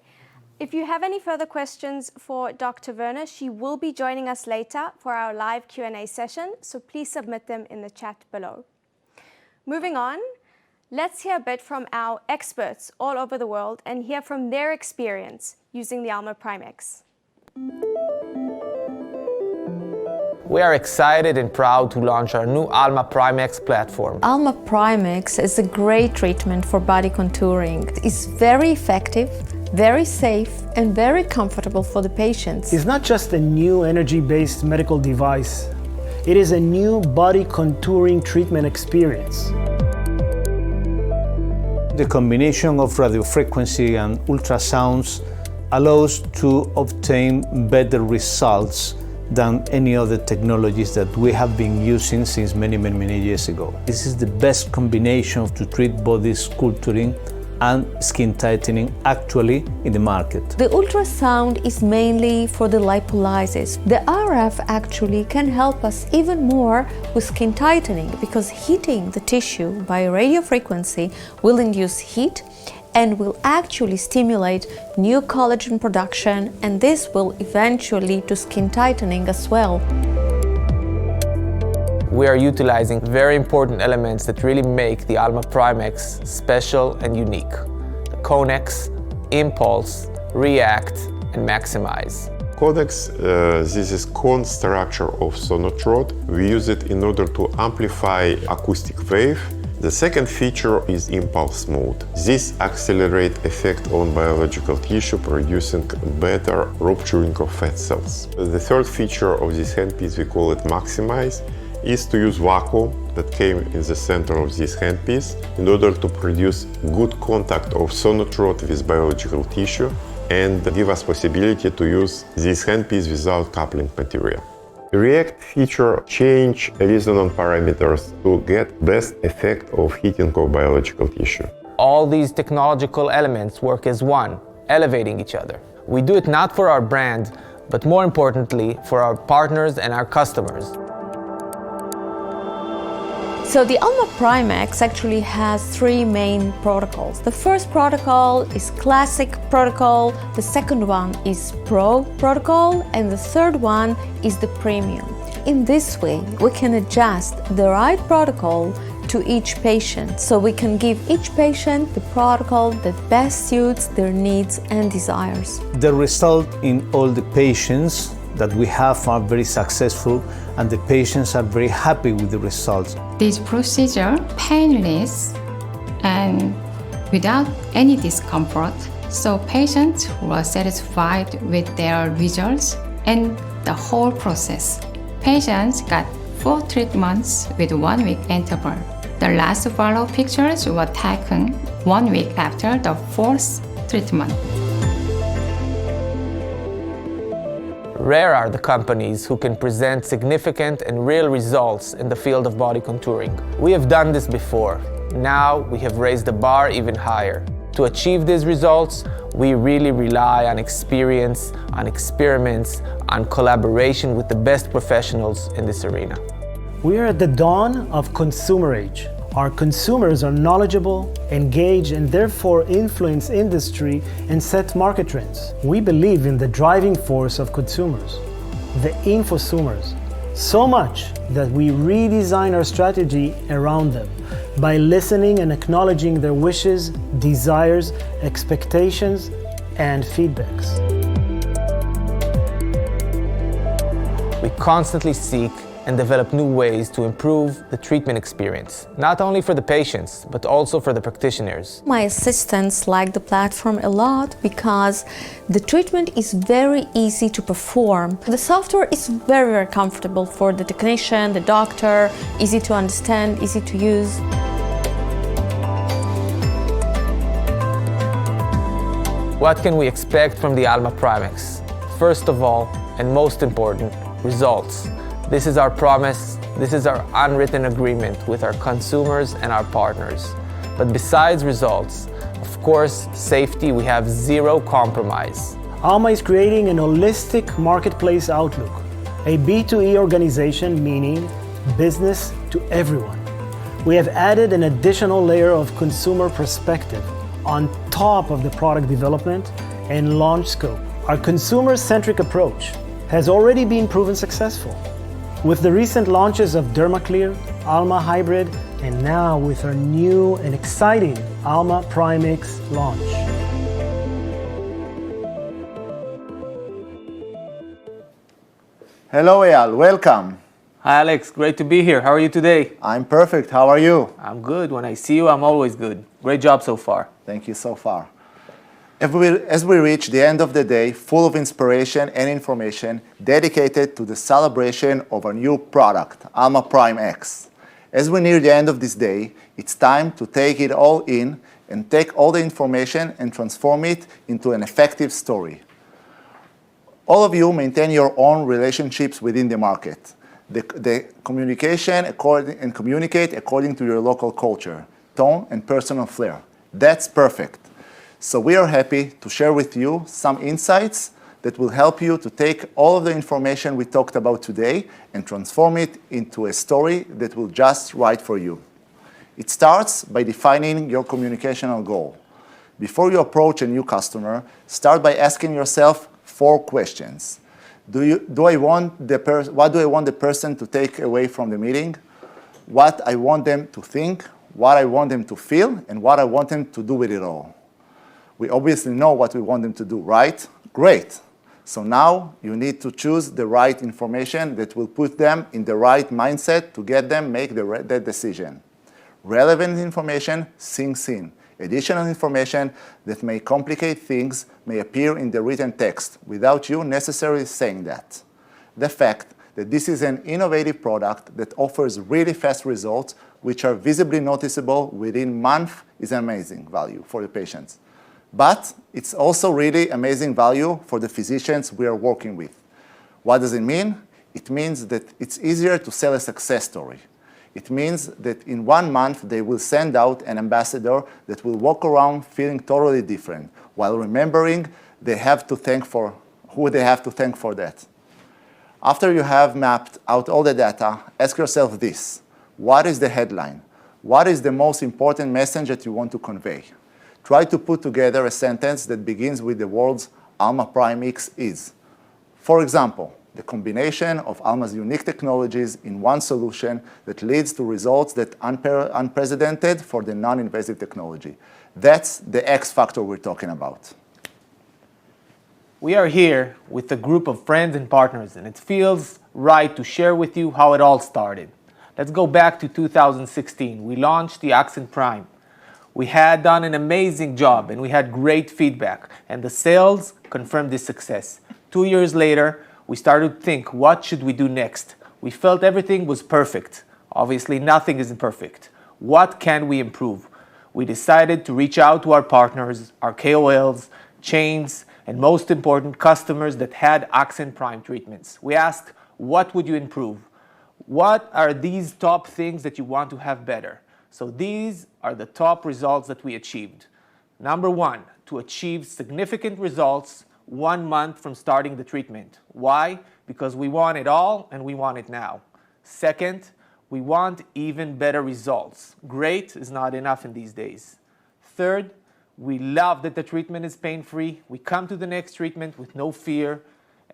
If you have any further questions for Dr. Werner, she will be joining us later for our live Q&A session, so please submit them in the chat below. Moving on, Let's hear a bit from our experts all over the world and hear from their experience using the Alma Prime-X. We are excited and proud to launch our new Alma Prime-X platform. Alma Prime-X is a great treatment for body contouring. It's very effective, very safe, and very comfortable for the patients. It's not just a new energy-based medical device. It is a new body contouring treatment experience. The combination of radiofrequency and ultrasounds allows to obtain better results than any other technologies that we have been using since many years ago. This is the best combination to treat body sculpturing and skin tightening actually in the market. The ultrasound is mainly for the lipolysis. The RF actually can help us even more with skin tightening because heating the tissue by radiofrequency will induce heat and will actually stimulate new collagen production, and this will eventually lead to skin tightening as well. We are utilizing very important elements that really make the Alma Prime-X special and unique. The Connex, Impulse, React, and Maximize. Connex, this is cone structure of sonotrode. We use it in order to amplify acoustic wave. The second feature is impulse mode. This accelerates effect on biological tissue, producing better rupturing of fat cells. The third feature of this handpiece, we call it Maximize, is to use vacuum that came in the center of this handpiece in order to produce good contact of sonotrode with biological tissue and give us possibility to use this handpiece without coupling material. React feature change resonance parameters to get best effect of heating of biological tissue. All these technological elements work as one, elevating each other. We do it not for our brand, but more importantly, for our partners and our customers. So the Alma Prime-X actually has three main protocols. The first protocol is Classic protocol, the second one is Pro protocol, and the third one is the Premium. In this way, we can adjust the right protocol to each patient, so we can give each patient the protocol that best suits their needs and desires. The result in all the patients that we have are very successful, and the patients are very happy with the results. This procedure painless and without any discomfort, so patients were satisfied with their results and the whole process. Patients got 4 treatments with 1 week interval. The last follow-up pictures were taken 1 week after the 4th treatment. Rare are the companies who can present significant and real results in the field of body contouring. We have done this before. Now we have raised the bar even higher. To achieve these results, we really rely on experience, on experiments, on collaboration with the best professionals in this arena. We are at the dawn of consumer age. Our consumers are knowledgeable, engaged, and therefore influence industry and set market trends. We believe in the driving force of consumers, the infosumers, so much that we redesign our strategy around them by listening and acknowledging their wishes, desires, expectations, and feedbacks. We constantly seek and develop new ways to improve the treatment experience, not only for the patients, but also for the practitioners. My assistants like the platform a lot because the treatment is very easy to perform. The software is very comfortable for the technician, the doctor, easy to understand, easy to use. What can we expect from the Alma Prime-X? First of all, and most important, results. This is our promise, this is our unwritten agreement with our consumers and our partners. But besides results, of course, safety, we have zero compromise. Alma is creating an holistic marketplace outlook, a B2E organization, meaning business to everyone. We have added an additional layer of consumer perspective on top of the product development and launch scope. Our consumer-centric approach has already been proven successful. With the recent launches of DermaClear, Alma Hybrid, and now with our new and exciting Alma Prime X launch. Hello, Eyal. Welcome. Hi, Alex. Great to be here. How are you today? I'm perfect. How are you? I'm good. When I see you, I'm always good. Great job so far. Thank you so far. As we reach the end of the day, full of inspiration and information dedicated to the celebration of our new product, Alma Prime X. As we near the end of this day, it's time to take it all in and take all the information and transform it into an effective story. All of you maintain your own relationships within the market. The communication and communicate according to your local culture, tone, and personal flair. That's perfect. So we are happy to share with you some insights that will help you to take all of the information we talked about today and transform it into a story that will just right for you. It starts by defining your communicational goal. Before you approach a new customer, start by asking yourself 4 questions. What do I want the person to take away from the meeting? What I want them to think, what I want them to feel, and what I want them to do with it all. We obviously know what we want them to do, right? Great. So now you need to choose the right information that will put them in the right mindset to get them make that decision. Relevant information sinks in. Additional information that may complicate things may appear in the written text without you necessarily saying that. The fact that this is an innovative product that offers really fast results, which are visibly noticeable within months, is amazing value for the patients. But it's also really amazing value for the physicians we are working with. What does it mean? It means that it's easier to sell a success story. It means that in 1 month, they will send out an ambassador that will walk around feeling totally different, while remembering who they have to thank for that. After you have mapped out all the data, ask yourself this: what is the headline? What is the most important message that you want to convey? Try to put together a sentence that begins with the words Alma Prime X is. For example, the combination of Alma's unique technologies in one solution that leads to results that are unprecedented for the non-invasive technology. That's the X factor we're talking about. We are here with a group of friends and partners, and it feels right to share with you how it all started. Let's go back to 2016. We launched the Accent Prime. We had done an amazing job, and we had great feedback, and the sales confirmed this success. 2 years later, we started to think, what should we do next? We felt everything was perfect. Obviously, nothing is perfect. What can we improve? We decided to reach out to our partners, our KOLs, chains, and most important, customers that had Accent Prime treatments. We asked, what would you improve? What are these top things that you want to have better? So these are the top results that we achieved. Number 1, to achieve significant results 1 month from starting the treatment. Why? Because we want it all and we want it now. Second, we want even better results. Great is not enough in these days. Third, we love that the treatment is pain-free. We come to the next treatment with no fear.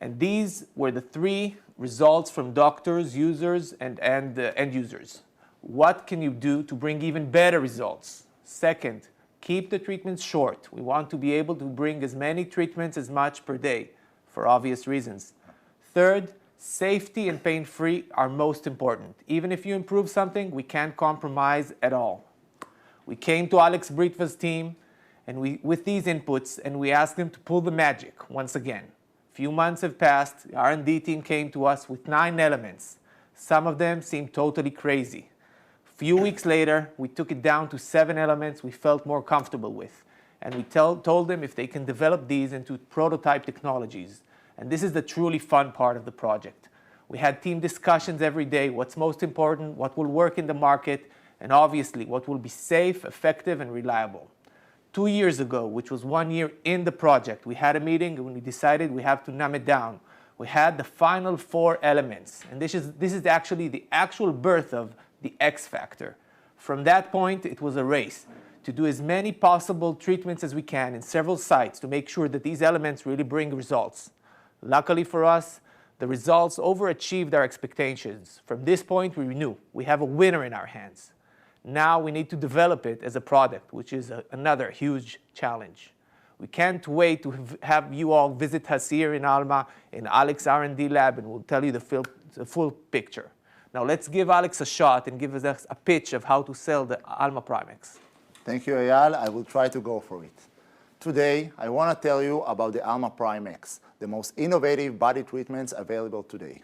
And these were the 3 results from doctors, users, and end users. What can you do to bring even better results? Second, keep the treatments short. We want to be able to bring as many treatments as much per day, for obvious reasons. Third, safety and pain-free are most important. Even if you improve something, we can't compromise at all. We came to Alex Britva's team and with these inputs, and we asked them to pull the magic once again. Few months have passed. The R&D team came to us with 9 elements. Some of them seemed totally crazy. Few weeks later, we took it down to 7 elements we felt more comfortable with. And we told them if they can develop these into prototype technologies. And this is the truly fun part of the project. We had team discussions every day, what's most important, what will work in the market, and obviously what will be safe, effective, and reliable. 2 years ago, which was 1 year in the project, we had a meeting and we decided we have to numb it down. We had the final 4 elements. And this is actually the actual birth of the X factor. From that point, it was a race to do as many possible treatments as we can in several sites to make sure that these elements really bring results. Luckily for us, the results overachieved our expectations. From this point, we knew we have a winner in our hands. Now we need to develop it as a product, which is another huge challenge. We can't wait to have you all visit us here in Alma, in Alex R&D lab, and we'll tell you the full picture. Now let's give Alex a shot and give us a pitch of how to sell the Alma Primex. Thank you, Eyal. I will try to go for it. Today, I want to tell you about the Alma Primex, the most innovative body treatments available today.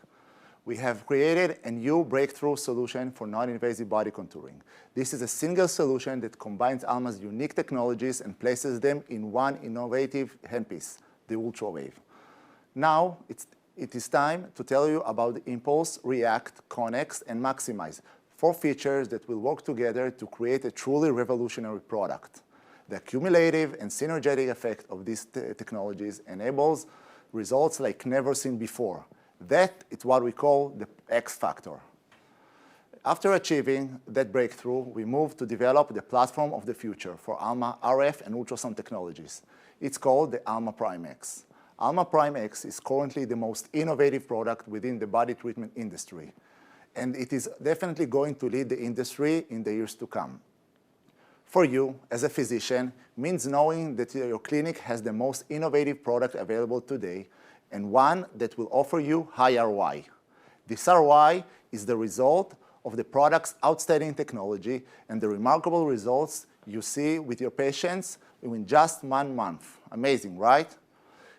We have created a new breakthrough solution for non-invasive body contouring. This is a single solution that combines Alma's unique technologies and places them in one innovative handpiece, the UltraWave. Now, it is time to tell you about the Impulse, React, Connex, and Maximize, 4 features that will work together to create a truly revolutionary product. The cumulative and synergetic effect of these technologies enables results like never seen before. That is what we call the X factor. After achieving that breakthrough, we moved to develop the platform of the future for Alma RF and ultrasound technologies. It's called the Alma Primex. Alma Primex is currently the most innovative product within the body treatment industry, and it is definitely going to lead the industry in the years to come. For you, as a physician, means knowing that your clinic has the most innovative product available today and one that will offer you high ROI. This ROI is the result of the product's outstanding technology and the remarkable results you see with your patients in just 1 month. Amazing, right?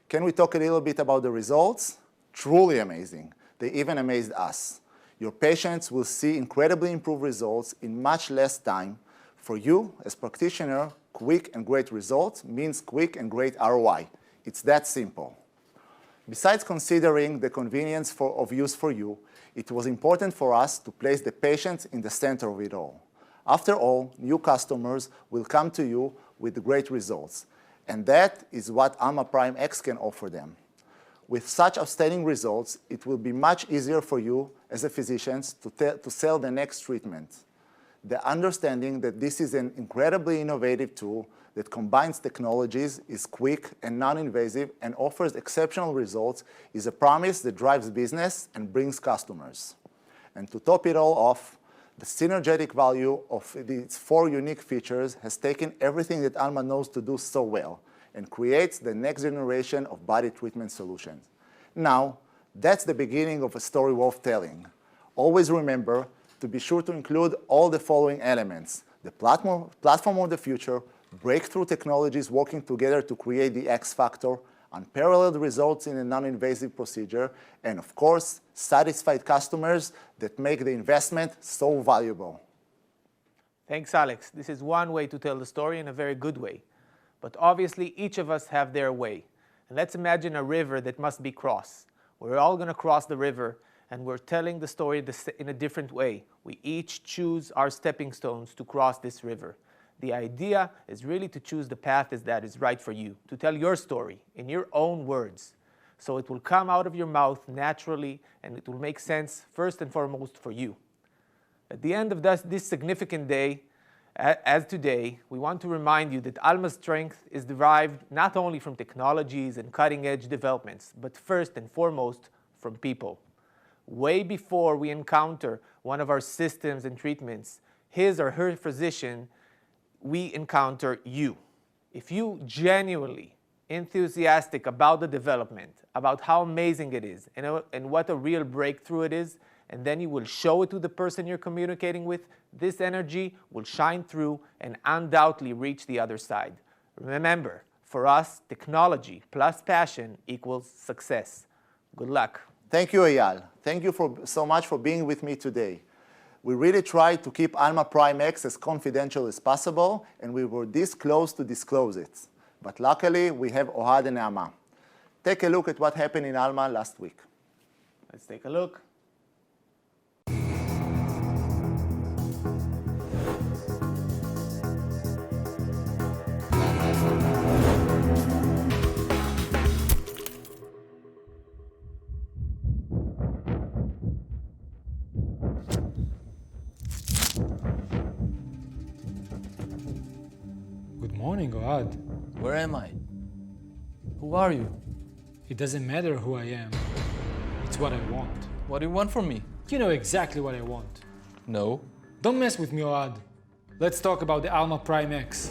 Can we talk a little bit about the results? Truly amazing. They even amazed us. Your patients will see incredibly improved results in much less time. For you, as practitioner, quick and great results means quick and great ROI. It's that simple. Besides considering the convenience of use for you, it was important for us to place the patient in the center of it all. After all, new customers will come to you with great results, and that is what Alma Primex can offer them. With such outstanding results, it will be much easier for you as a physician to sell the next treatment. The understanding that this is an incredibly innovative tool that combines technologies, is quick and non-invasive, and offers exceptional results is a promise that drives business and brings customers. And to top it all off, the synergetic value of its 4 unique features has taken everything that Alma knows to do so well and creates the next generation of body treatment solutions. Now, that's the beginning of a story worth telling. Always remember to be sure to include all the following elements: the platform of the future, breakthrough technologies working together to create the X factor, unparalleled results in a non-invasive procedure, and of course, satisfied customers that make the investment so valuable. Thanks, Alex. This is one way to tell the story in a very good way. But obviously, each of us have their way. And let's imagine a river that must be crossed. We're all going to cross the river, and we're telling the story in a different way. We each choose our stepping stones to cross this river. The idea is really to choose the path that is right for you, to tell your story in your own words. So it will come out of your mouth naturally, and it will make sense first and foremost for you. At the end of this significant day, as today, we want to remind you that Alma's strength is derived not only from technologies and cutting-edge developments, but first and foremost from people. Way before we encounter one of our systems and treatments, his or her physician, we encounter you. If you genuinely enthusiastic about the development, about how amazing it is, and what a real breakthrough it is, and then you will show it to the person you're communicating with, this energy will shine through and undoubtedly reach the other side. Remember, for us, technology plus passion equals success. Good luck. Thank you, Eyal. Thank you so much for being with me today. We really tried to keep Alma Primex as confidential as possible, and we were this close to disclose it. But luckily, we have Ohad and Alma. Take a look at what happened in Alma last week. Let's take a look. Good morning, Ohad. Where am I? Who are you? It doesn't matter who I am. It's what I want. What do you want from me? You know exactly what I want. No. Don't mess with me, Ohad. Let's talk about the Alma Prime X.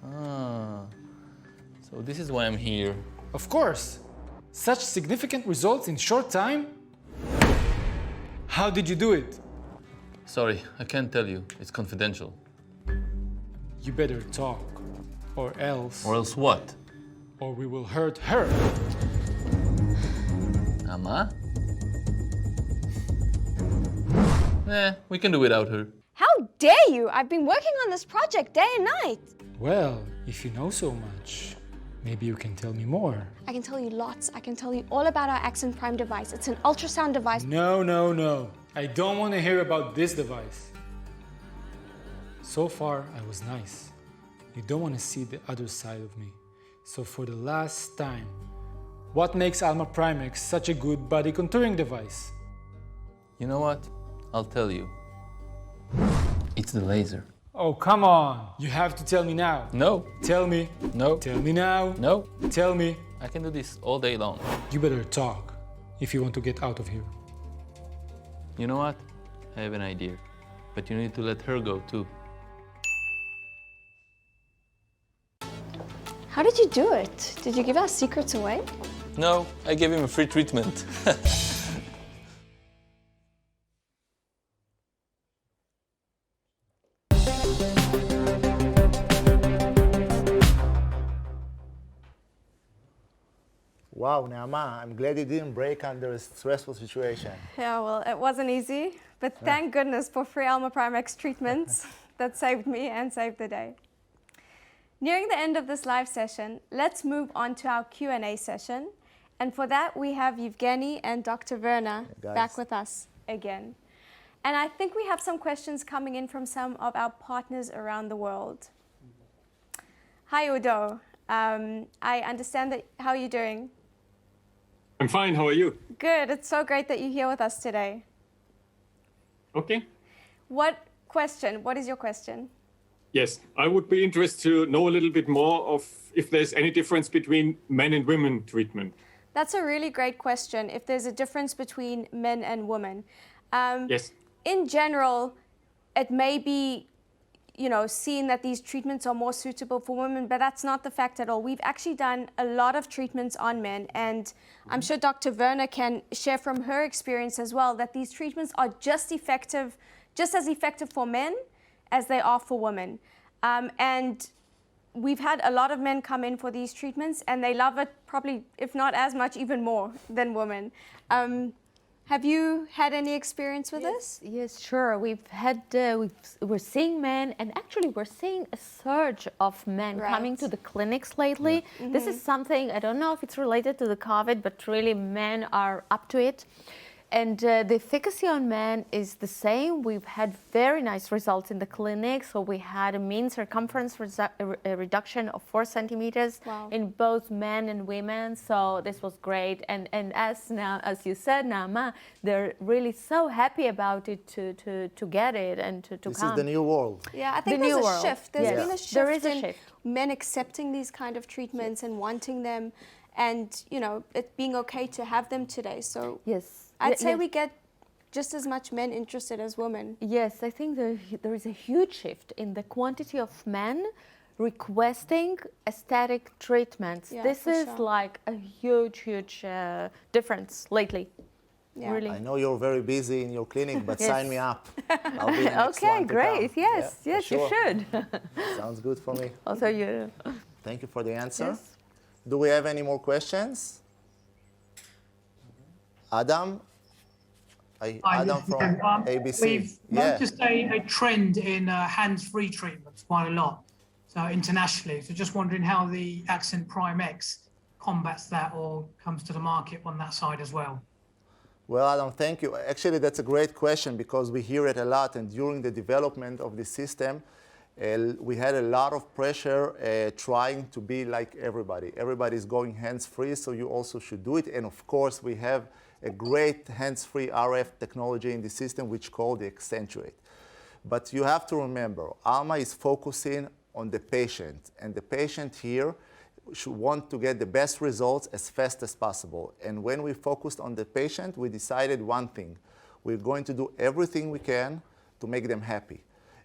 Ah, so this is why I'm here. Of course. Such significant results in short time? How did you do it? Sorry, I can't tell you. It's confidential. You better talk, or else... Or else what? Or we will hurt her. Alma? We can do without her. How dare you? I've been working on this project day and night. Well, if you know so much, maybe you can tell me more. I can tell you lots. I can tell you all about our Accent Prime device. It's an ultrasound device. No. I don't want to hear about this device. So far, I was nice. You don't want to see the other side of me. So for the last time, what makes Alma Prime X such a good body contouring device? You know what? I'll tell you. It's the laser. Oh, come on. You have to tell me now. No. Tell me. No. Tell me now. No. Tell me. I can do this all day long. You better talk if you want to get out of here. You know what? I have an idea. But you need to let her go too. How did you do it? Did you give our secrets away? No, I gave him a free treatment. Wow, Naama, I'm glad you didn't break under a stressful situation. Yeah, well, it wasn't easy, but thank goodness for free Alma Prime X treatments that saved me and saved the day. Nearing the end of this live session, let's move on to our Q&A session. And for that, we have Evgeny and Dr. Werner back with us again. And I think we have some questions coming in from some of our partners around the world. Hi, Udo. I understand that, how are you doing? I'm fine, how are you? Good, it's so great that you're here with us today. Okay. What is your question? Yes, I would be interested to know a little bit more of if there's any difference between men and women treatment. That's a really great question, if there's a difference between men and women. Yes. In general, it may be, seen that these treatments are more suitable for women, but that's not the fact at all. We've actually done a lot of treatments on men, and I'm sure Dr. Werner can share from her experience as well that these treatments are just as effective for men as they are for women. And we've had a lot of men come in for these treatments, and they love it probably, if not as much, even more than women. Have you had any experience with this? Yes, sure. We're seeing men, and actually we're seeing a surge of men coming to the clinics lately. Yeah. This is something, I don't know if it's related to the COVID, but really men are up to it. And the efficacy on men is the same. We've had very nice results in the clinic. So we had a mean circumference reduction of 4 centimeters in both men and women. So this was great. And as you said, Naama, they're really so happy about it to get it and to come. This is the new world. Yeah, I think there's a shift. There's been a shift there is a in shift. Men accepting these kind of treatments and wanting them, and it being okay to have them today. So yes. I'd say we get just as much men interested as women. Yes, I think there is a huge shift in the quantity of men requesting aesthetic treatments. Yeah, this is sure. like a huge difference lately. Yeah. Really. I know you're very busy in your clinic, but Yes. sign me up. I'll be the next Okay, one to great. come. Yes, Yeah, yes, sure. you should. Sounds good for me. Also, you. Thank you for the answer. Yes. Do we have any more questions? Adam? Adam from ABC. We've noticed a trend in hands-free treatments quite a lot, so internationally. So just wondering how the Accent Prime X combats that or comes to the market on that side as well. Well, Adam, thank you. Actually, that's a great question because we hear it a lot, and during the development of the system, we had a lot of pressure trying to be like everybody. Everybody's going hands-free, so you also should do it. And of course, we have a great hands-free RF technology in the system, which called the Accentuate. But you have to remember, Alma is focusing on the patient, and the patient here should want to get the best results as fast as possible. And when we focused on the patient, we decided one thing. We're going to do everything we can to make them happy.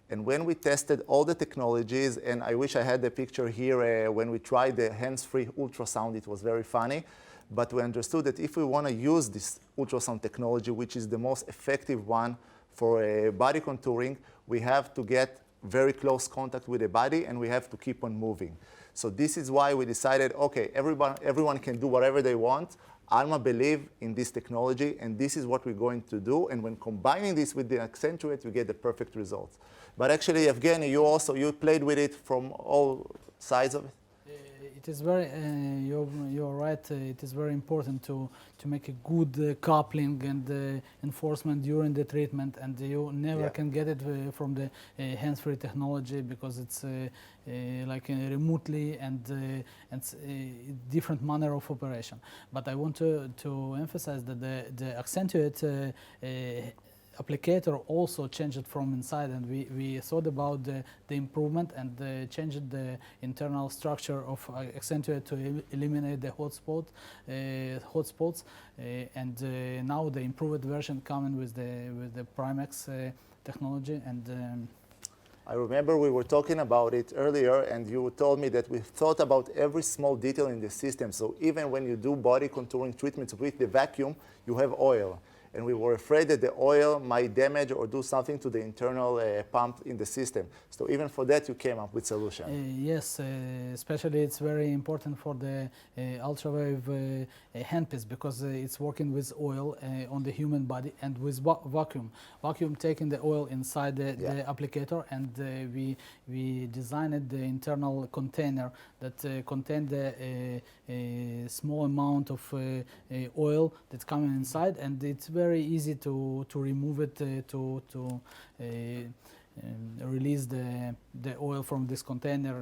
And when we tested all the technologies, and I wish I had the picture here when we tried the hands-free ultrasound, it was very funny. But we understood that if we want to use this ultrasound technology, which is the most effective one for body contouring, we have to get very close contact with the body, and we have to keep on moving. So this is why we decided, okay, everyone can do whatever they want. Alma believe in this technology, and this is what we're going to do. And when combining this with the Accentuate, we get the perfect results. But actually, Evgeny, you played with it from all sides of it. It is very, you're right, it is very important to make a good coupling and enforcement during the treatment, and you never can get it from the hands-free technology because it's like remotely and different manner of operation. But I want to emphasize that the Accentuate applicator also changed it from inside, and we thought about the improvement and changed the internal structure of Accentuate to eliminate the hotspots, and now the improved version coming with the Primex technology. And I remember we were talking about it earlier, and you told me that we thought about every small detail in the system. So even when you do body contouring treatments with the vacuum, you have oil. And we were afraid that the oil might damage or do something to the internal pump in the system. So even for that, you came up with solution. Yes, especially it's very important for the ultrawave handpiece because it's working with oil on the human body and with vacuum. Vacuum taking the oil inside the applicator, and we designed the internal container that contained the small amount of oil that's coming inside, and it's very easy to remove it to release the oil from this container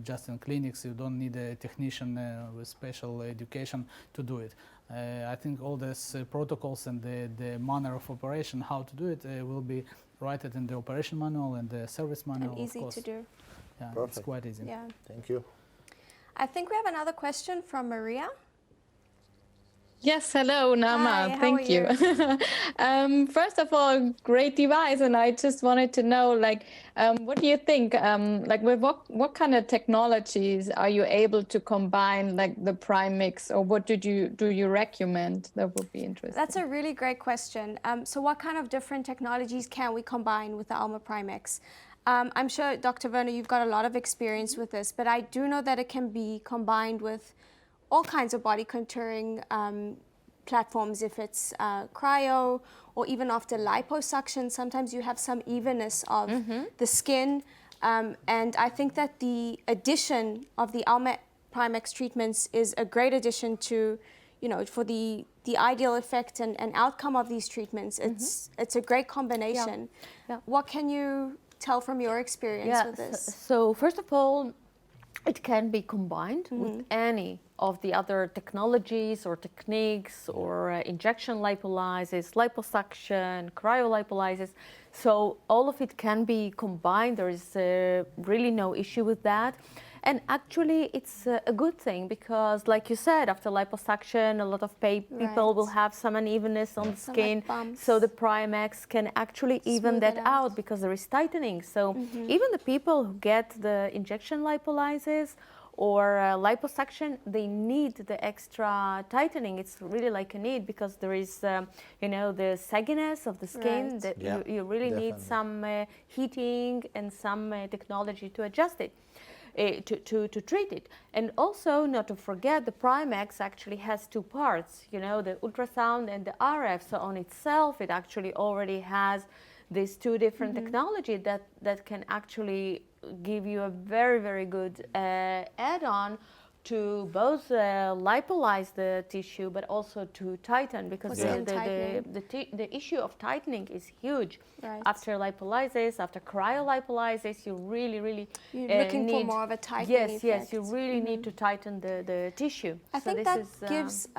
just in clinics. You don't need a technician with special education to do it. I think all these protocols and the manner of operation, how to do it, will be written in the operation manual and the service manual. And easy to do. Yeah, perfect. It's quite easy. Yeah. Thank you. I think we have another question from Maria. Yes, hello, Nama. Hi, Thank you. First of all, great device, and I just wanted to know, like, what do you think? Like, with what kind of technologies are you able to combine, like the Primix, or what do you recommend? That would be interesting. That's a really great question. So, what kind of different technologies can we combine with the Alma Primix? I'm sure, Dr. Werner, you've got a lot of experience with this, but I do know that it can be combined with all kinds of body contouring platforms. If it's cryo or even after liposuction, sometimes you have some evenness of the skin. And I think that the addition of the Alma Primix treatments is a great addition to, for the ideal effect and outcome of these treatments. It's a great combination. Yeah. What can you tell from your experience with this? So first of all, it can be combined with any of the other technologies or techniques or injection lipolysis, liposuction, cryolipolysis. So all of it can be combined. There is really no issue with that. And actually, it's a good thing because, like you said, after liposuction, a lot of people will have some unevenness on the skin. So the Primex can actually even that out because there is tightening. So even the people who get the injection lipolysis or liposuction, they need the extra tightening. It's really like a need because there is, the sagginess of the skin that you really need some heating and some technology to adjust it. To treat it. And also, not to forget, the Primex actually has two parts, the ultrasound and the RF. So on itself, it actually already has these two different technology that can actually give you a very, very good add-on to both lipolyze the tissue, but also to tighten, because the issue of tightening is huge. After lipolysis, after cryolipolysis, you really you're looking for more of a tightening effect. Yes, you really need to tighten the tissue. I think that gives,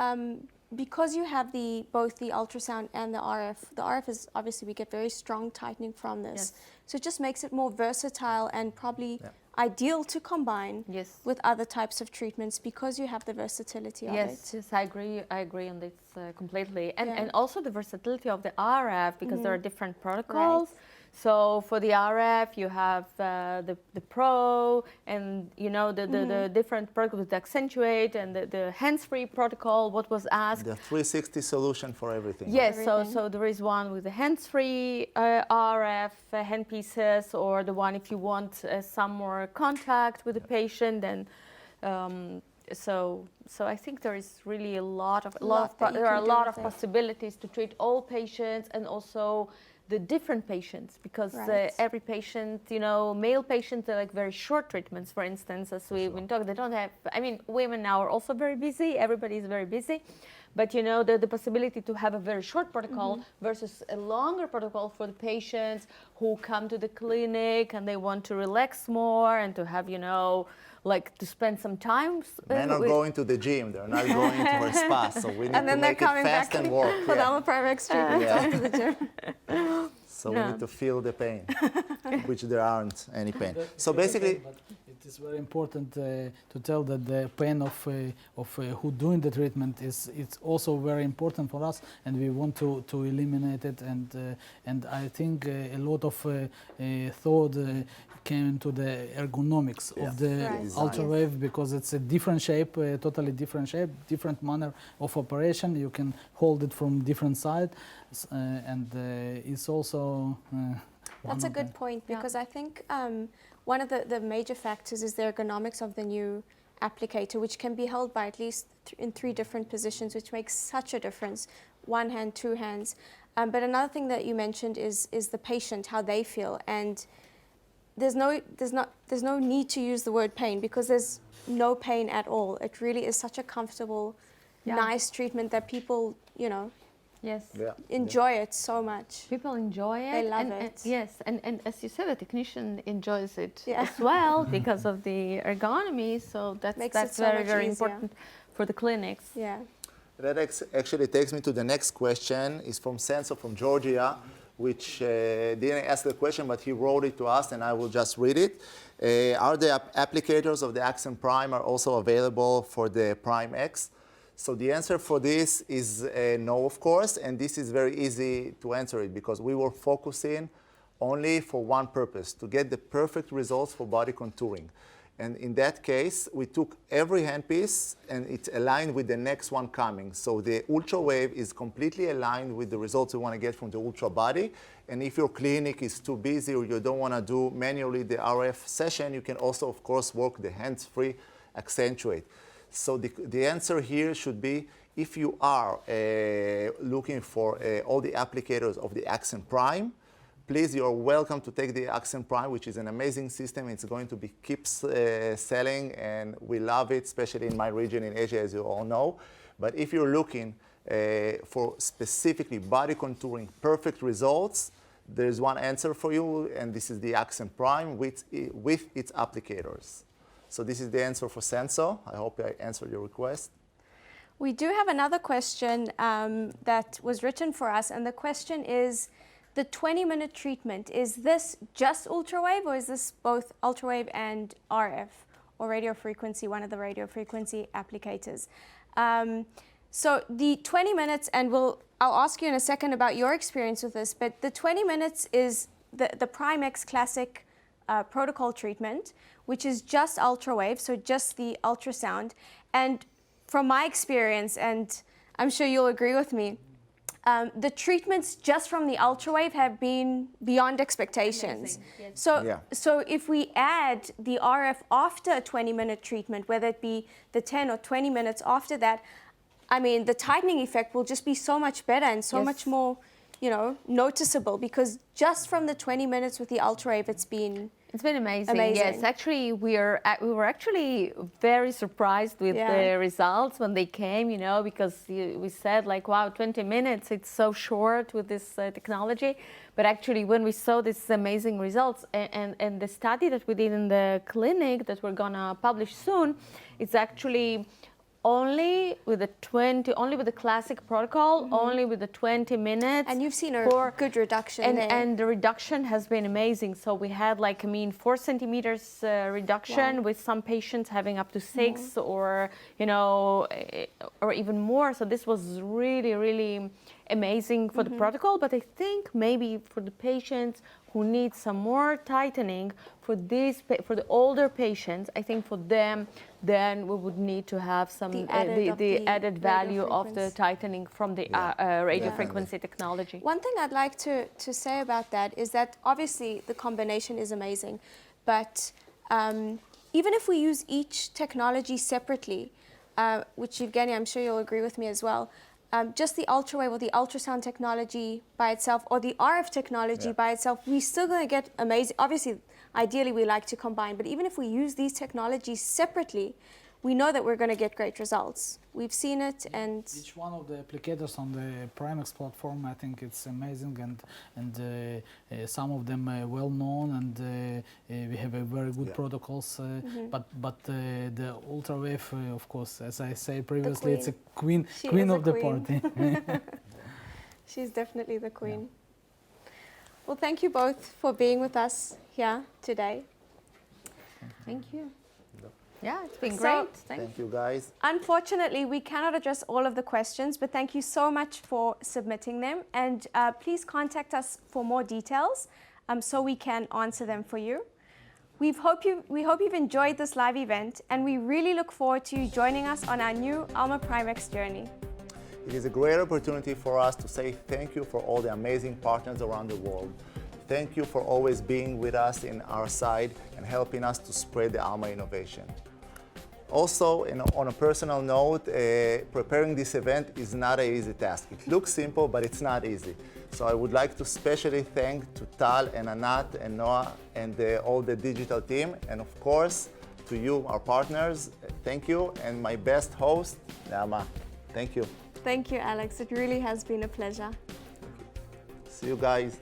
because you have both the ultrasound and the RF is obviously, we get very strong tightening from this. So it just makes it more versatile and probably ideal to combine with other types of treatments because you have the versatility of it. Yes, I agree on this completely. And also the versatility of the RF, because there are different protocols. So for the RF, you have the Pro, and the different protocols, the Accentuate and the hands-free protocol. What was asked? The 360 solution for everything. Yes. So there is one with the hands-free RF handpieces, or the one if you want some more contact with the patient. Then so I think there is really a lot of possibilities to treat all patients, and also the different patients, because every patient, male patients, they like very short treatments, for instance, as we've been talking. They don't have, women now are also very busy, everybody is very busy, but the possibility to have a very short protocol versus a longer protocol for the patients who come to the clinic and they want to relax more and to have, like to spend some time. Men are going to the gym, they're not going to a spa, so we need to make it fast and work. For the Alma Primex treatment to the gym. So we need to feel the pain, which there aren't any pain. So basically, it is very important to tell that the pain of who doing the treatment it's also very important for us, and we want to eliminate it. And I think a lot of thought came into the ergonomics of the ultrawave, because it's a different shape, totally different shape, different manner of operation. You can hold it from different sides, and it's also. That's a good point, because I think one of the major factors is the ergonomics of the new applicator, which can be held by at least in 3 different positions, which makes such a difference. 1 hand, 2 hands. But another thing that you mentioned is the patient, how they feel, and there's no need to use the word pain, because there's no pain at all. It really is such a comfortable, nice treatment that people, enjoy it so much. People enjoy it. They love it. Yes, and as you said, the technician enjoys it as well because of the ergonomy. So that's so very, much very easier. important for the clinics. Yeah. That actually takes me to the next question. It's from Senso from Georgia, which didn't ask the question, but he wrote it to us, and I will just read it. Are the applicators of the Accent Prime are also available for the Prime X? So the answer for this is no, of course, and this is very easy to answer it, because we were focusing only for one purpose, to get the perfect results for body contouring. And in that case, we took every handpiece and it's aligned with the next one coming. So the Ultra Wave is completely aligned with the results you want to get from the Ultra Body. And if your clinic is too busy or you don't want to do manually the RF session, you can also, of course, work the hands-free Accentuate. So the answer here should be, if you are looking for all the applicators of the Accent Prime, please, you're welcome to take the Accent Prime, which is an amazing system. It's going to be keeps selling, and we love it, especially in my region in Asia, as you all know. But if you're looking for specifically body contouring perfect results, there's one answer for you, and this is the Accent Prime with its applicators. So this is the answer for Senso. I hope I answered your request. We do have another question that was written for us, and the question is, the 20-minute treatment, is this just ultrawave, or is this both ultrawave and RF, or radio frequency, one of the radio frequency applicators? So the 20 minutes, and I'll ask you in a second about your experience with this, but the 20 minutes is the Prime X Classic protocol treatment, which is just ultrawave, so just the ultrasound. And from my experience, and I'm sure you'll agree with me, the treatments just from the ultrawave have been beyond expectations. Yes. So if we add the RF after a 20-minute treatment, whether it be the 10 or 20 minutes after that, I mean, the tightening effect will just be so much better and so much more, noticeable, because just from the 20 minutes with the ultrawave, it's been amazing. Yes, actually, we were actually very surprised with the results when they came, because we said like, wow, 20 minutes, it's so short with this technology. But actually, when we saw these amazing results and the study that we did in the clinic that we're gonna publish soon, it's actually only with the classic protocol, only with the 20 minutes. And you've seen a good reduction there. And the reduction has been amazing. So we had 4 centimeters reduction, with some patients having up to 6 or even more. So this was really, really amazing for the protocol. But I think maybe for the patients who need some more tightening for the older patients, I think for them, then we would need to have some the added value of the tightening from the radio frequency technology. One thing I'd like to say about that is that obviously the combination is amazing, but even if we use each technology separately, which Evgeny, I'm sure you'll agree with me as well, just the ultrawave or the ultrasound technology by itself or the RF technology by itself, we're still going to get amazing. Obviously, ideally, we like to combine, but even if we use these technologies separately, we know that we're going to get great results. We've seen it, and each one of the applicators on the Primex platform, I think it's amazing, and some of them are well known, and we have a very good protocols. But the ultrawave, of course, as I say previously, it's a queen of the party. She's definitely the queen. Well, thank you both for being with us here today. Thank you. Yeah, it's been great. Thank you, guys. Unfortunately, we cannot address all of the questions, but thank you so much for submitting them. And please contact us for more details so we can answer them for you. We hope you've enjoyed this live event, and we really look forward to you joining us on our new Alma Primex journey. It is a great opportunity for us to say thank you for all the amazing partners around the world. Thank you for always being with us in our side and helping us to spread the Alma innovation. Also, on a personal note, preparing this event is not an easy task. It looks simple, but it's not easy. So I would like to especially thank to Tal and Anat and Noah and all the digital team, and of course, to you, our partners, thank you, and my best host, Alma. Thank you. Thank you, Alex. It really has been a pleasure. See you guys.